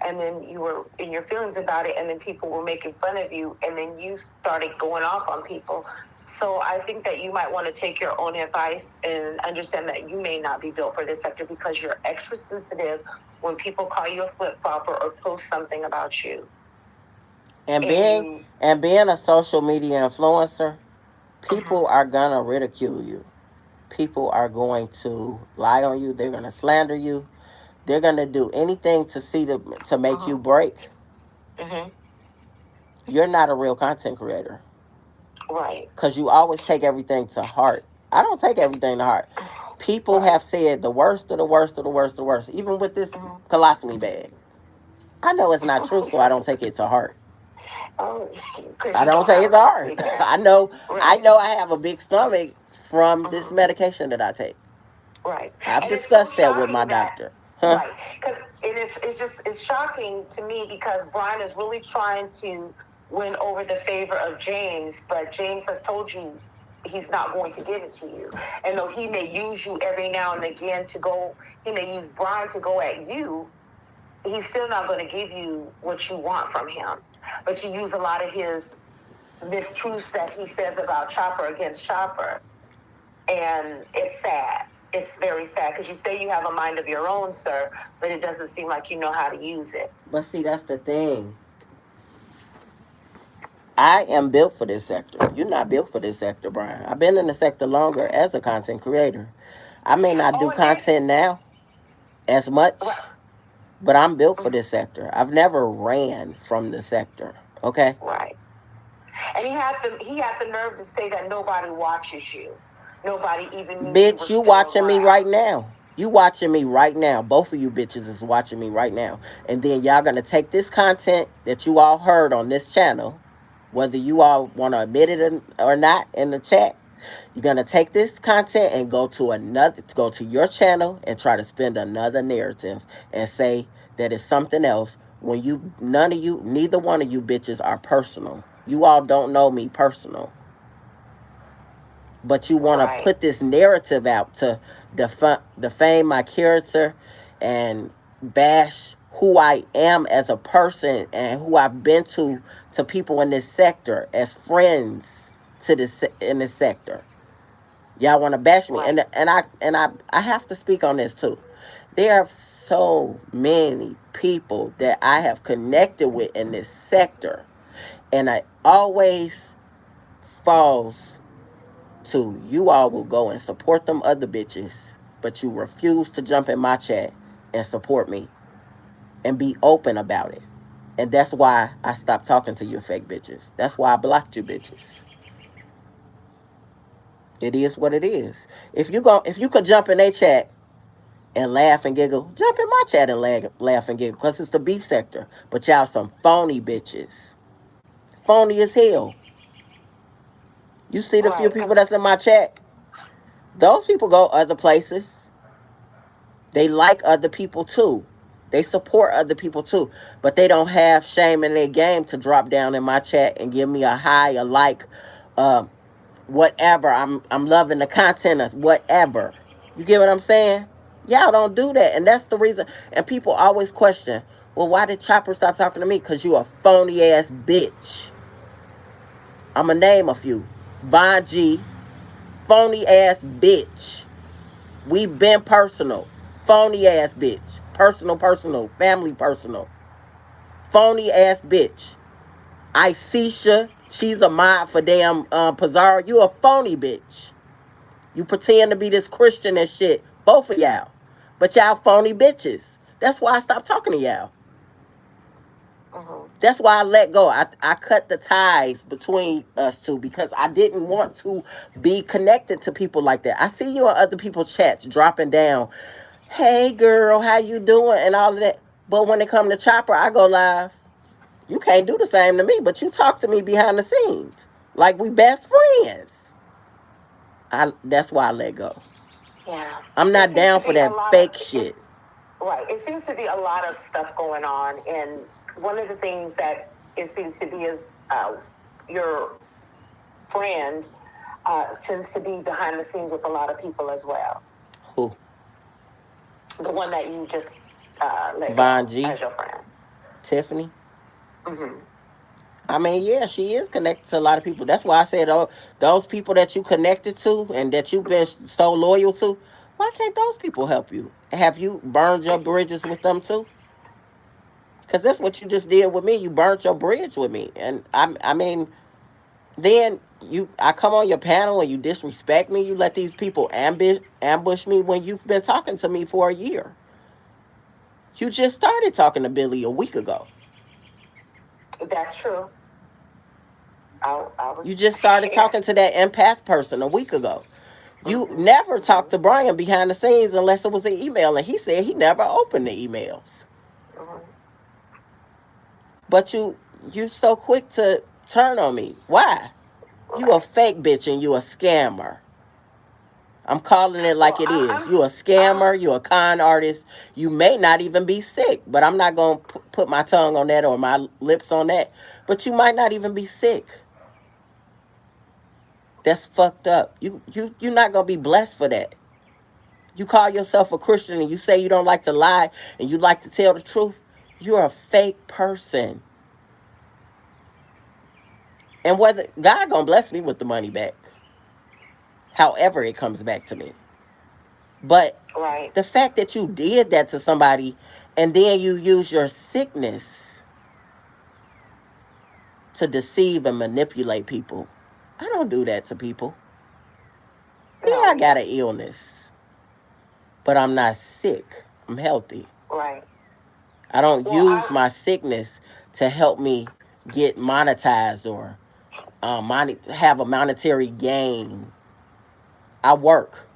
And then you were in your feelings about it, and then people were making fun of you, and then you started going off on people. So I think that you might want to take your own advice and understand that you may not be built for this sector because you're extra sensitive when people call you a flip-flopper or post something about you. And being a social media influencer, people are gonna ridicule you. People are going to lie on you. They're gonna slander you. They're gonna do anything to make you break. You're not a real content creator. Right. Because you always take everything to heart. I don't take everything to heart. People have said the worst of the worst of the worst of the worst. Even with this colostomy bag. I know it's not true, so I don't take it to heart. Oh, I don't take it to heart. I know I have a big stomach from this medication that I take. Right. I've discussed that with my doctor. Right. Because it's shocking to me because Brian is really trying to win over the favor of James, but James has told you he's not going to give it to you. And though he may use you every now and again to go, he may use Brian to go at you, he's still not going to give you what you want from him. But you use a lot of his mistruths that he says about Chopper against Chopper. And it's sad. It's very sad because you say you have a mind of your own, sir, but it doesn't seem like you know how to use it. But see, that's the thing. I am built for this sector. You're not built for this sector, Brian. I've been in the sector longer as a content creator. I may not do content now as much, but I'm built for this sector. I've never ran from the sector. Okay? Right. And he had the nerve to say that nobody watches you. Nobody even knew Bitch, you watching me right now. You watching me right now. Both of you bitches is watching me right now. And then y'all gonna take this content that you all heard on this channel, whether you all want to admit it or not in the chat, you're gonna take this content and go to your channel and try to spin another narrative and say that it's something else when neither one of you bitches are personal. You all don't know me personal. But you want to put this narrative out to defame my character and bash who I am as a person and who I've been to people in this sector as friends in this sector. Y'all want to bash me, and I have to speak on this too. There are so many people that I have connected with in this sector, and I always falls to you all will go and support them other bitches, but you refuse to jump in my chat and support me and be open about it. And that's why I stopped talking to you fake bitches. That's why I blocked you bitches. It is what it is. If you could jump in their chat and laugh and giggle, jump in my chat and laugh and giggle, because it's the beef sector. But y'all some phony bitches. Phony as hell. You see the few people that's in my chat? Those people go other places. They like other people too. They support other people too. But they don't have shame in their game to drop down in my chat and give me a hi, a like, whatever. I'm loving the content, whatever. You get what I'm saying? Y'all don't do that. And that's the reason. And people always question, well, why did Chopper stop talking to me? Because you a phony ass bitch. I'm going to name a few. Von G, phony ass bitch. We been personal. Phony ass bitch. Personal. Family personal. Phony ass bitch. Isisha, she's a mod for damn Pizarro. You a phony bitch. You pretend to be this Christian and shit. Both of y'all. But y'all phony bitches. That's why I stopped talking to y'all. That's why I let go. I cut the ties between us two because I didn't want to be connected to people like that. I see you on other people's chats dropping down, hey girl, how you doing, and all of that. But when it come to Chopper, I go live. You can't do the same to me, but you talk to me behind the scenes like we best friends. That's why I let go. Yeah. I'm not down for that fake shit. Right. It seems to be a lot of stuff going on, and one of the things that it seems to be is your friend tends to be behind the scenes with a lot of people as well. Who? The one that you just let Von G as your friend. Tiffany? I mean, yeah, she is connected to a lot of people. That's why I said, oh, those people that you connected to and that you've been so loyal to, why can't those people help you? Have you burned your bridges with them too? Because that's what you just did with me. You burnt your bridge with me. And I mean, then I come on your panel and you disrespect me. You let these people ambush me when you've been talking to me for a year. You just started talking to Billy a week ago. That's true. You just started talking to that empath person a week ago. You never talked to Brian behind the scenes unless it was an email, and he said he never opened the emails. But you so quick to turn on me. Why? You a fake bitch and you a scammer. I'm calling it like it is. You a scammer. You a con artist. You may not even be sick, but I'm not going to put my tongue on that or my lips on that. But you might not even be sick. That's fucked up. You're not gonna be blessed for that. You call yourself a Christian and you say you don't like to lie and you like to tell the truth. You're a fake person. And whether God gonna bless me with the money back, however it comes back to me. But Right. the fact that you did that to somebody and then you use your sickness to deceive and manipulate people. I don't do that to people. Yeah, I No. got an illness, but I'm not sick. I'm healthy. Right. I don't Well, use I my sickness to help me get monetized or have a monetary gain. I work.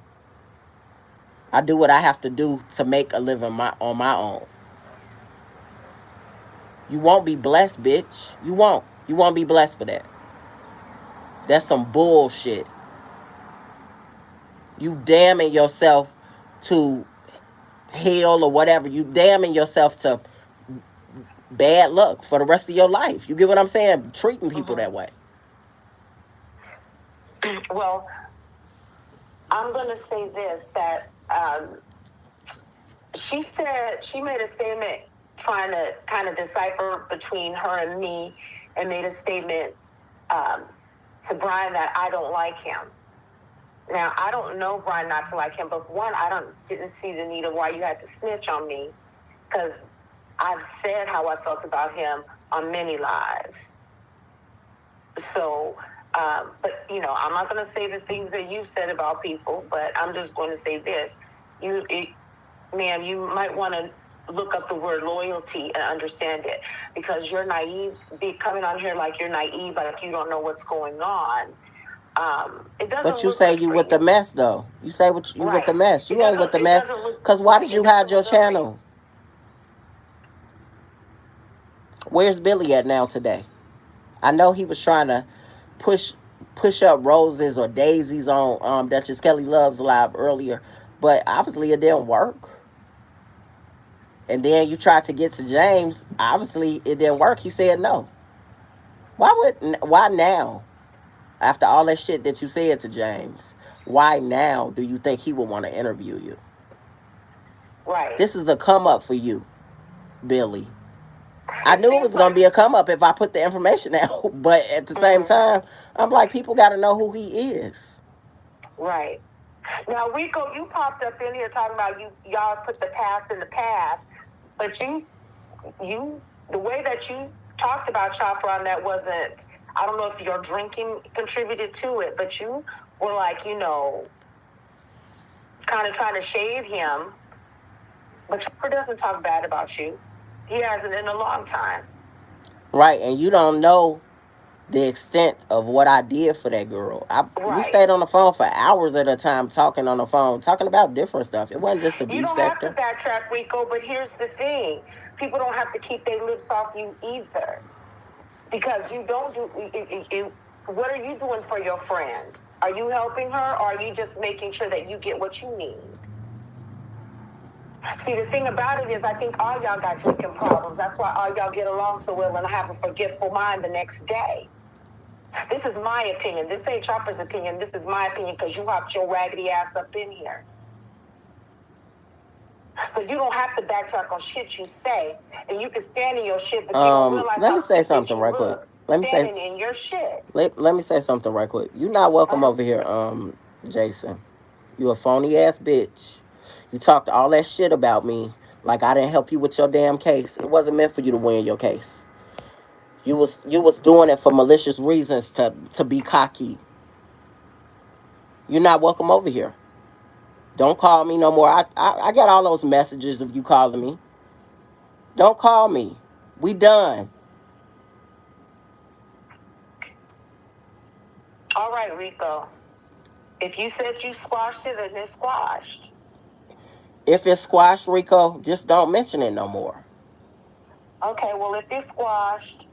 I do what I have to do to make a living on my own. You won't be blessed, bitch. You won't. You won't be blessed for that. That's some bullshit. You damning yourself to hell or whatever. You damning yourself to bad luck for the rest of your life. You get what I'm saying? Treating people that way. well, I'm gonna say this that she said she made a statement trying to kind of decipher between her and me, and made a statement um, to Brian that I don't like him. Now I don't know Brian not to like him, but one, didn't see the need of why you had to snitch on me, because I've said how I felt about him on many lives. So, but I'm not going to say the things that you said about people, but I'm just going to say this: ma'am, you might want to look up the word loyalty and understand it, because you're naive. Be coming on here like you're naive, like you don't know what's going on. It doesn't But you look say good you for with the you. mess though. You say what you with Right. the mess. It You ain't with doesn't. the It mess. doesn't look. Cause why did It you hide doesn't your look good for you. channel? Where's Billy at now today? I know he was trying to push push up roses or daisies on Duchess Kelly Love's live earlier, but obviously it didn't work. And then you tried to get to James. Obviously it didn't work. He said no. Why now? After all that shit that you said to James, why now do you think he would want to interview you? Right. This is a come up for you, Billy. I It knew it seems was gonna like. be a come up if I put the information out, but at the same Mhm. time, I'm like, people got to know who he is. Right. Now, Rico, you popped up in here talking about y'all put the past in the past, but you, the way that you talked about Chopper on that wasn't. I don't know if your drinking contributed to it, but you were like, kind of trying to shade him. But Chopper doesn't talk bad about you. He hasn't in a long time. Right, and you don't know the extent of what I did for that girl. We Right. stayed on the phone for hours at a time talking on the phone, talking about different stuff. It wasn't just the You beef don't have to sector. backtrack, Rico, but here's the thing. People don't have to keep their lips off you either. Because you don't do what are you doing for your friend? Are you helping her, or are you just making sure that you get what you need? See, the thing about it is, I think all y'all got drinking problems. That's why all y'all get along so well and have a forgetful mind the next day. This is my opinion. This ain't Chopper's opinion. This is my opinion, because you hopped your raggedy ass up in here. So you don't have to backtrack on shit you say, and you can stand in your shit, but you don't realize Let how me say stupid something you right quick. look Let me say standing in your shit. let me say something right quick. You're not welcome Uh-huh. over here, Jason. You a phony ass bitch. You talked all that shit about me like I didn't help you with your damn case. It wasn't meant for you to win your case. You was doing it for malicious reasons to be cocky. You're not welcome over here. Don't call me no more. I got all those messages of you calling me. Don't call me. We done. All right, Rico. If you said you squashed it, then it's squashed. If it's squashed, Rico, just don't mention it no more. Okay, well, if it's squashed,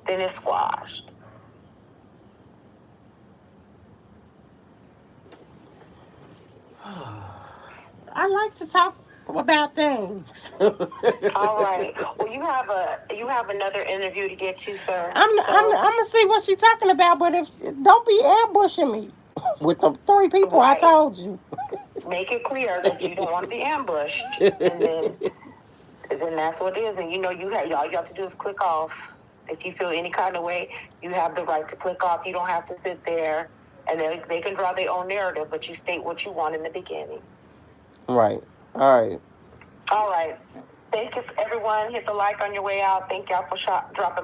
then it's squashed. I like to talk. about things. All right. Well, you have another interview to get to, sir. I'm gonna see what she's talking about, but if don't be ambushing me with the 3 people I Right. told you. Make it clear that you don't want to be ambushed, and then that's what it is. And all you have to do is click off. If you feel any kind of way, you have the right to click off. You don't have to sit there, and they can draw their own narrative, but you state what you want in the beginning. Right. All right. All right. Thank you, everyone. Hit the like on your way out. Thank y'all for dropping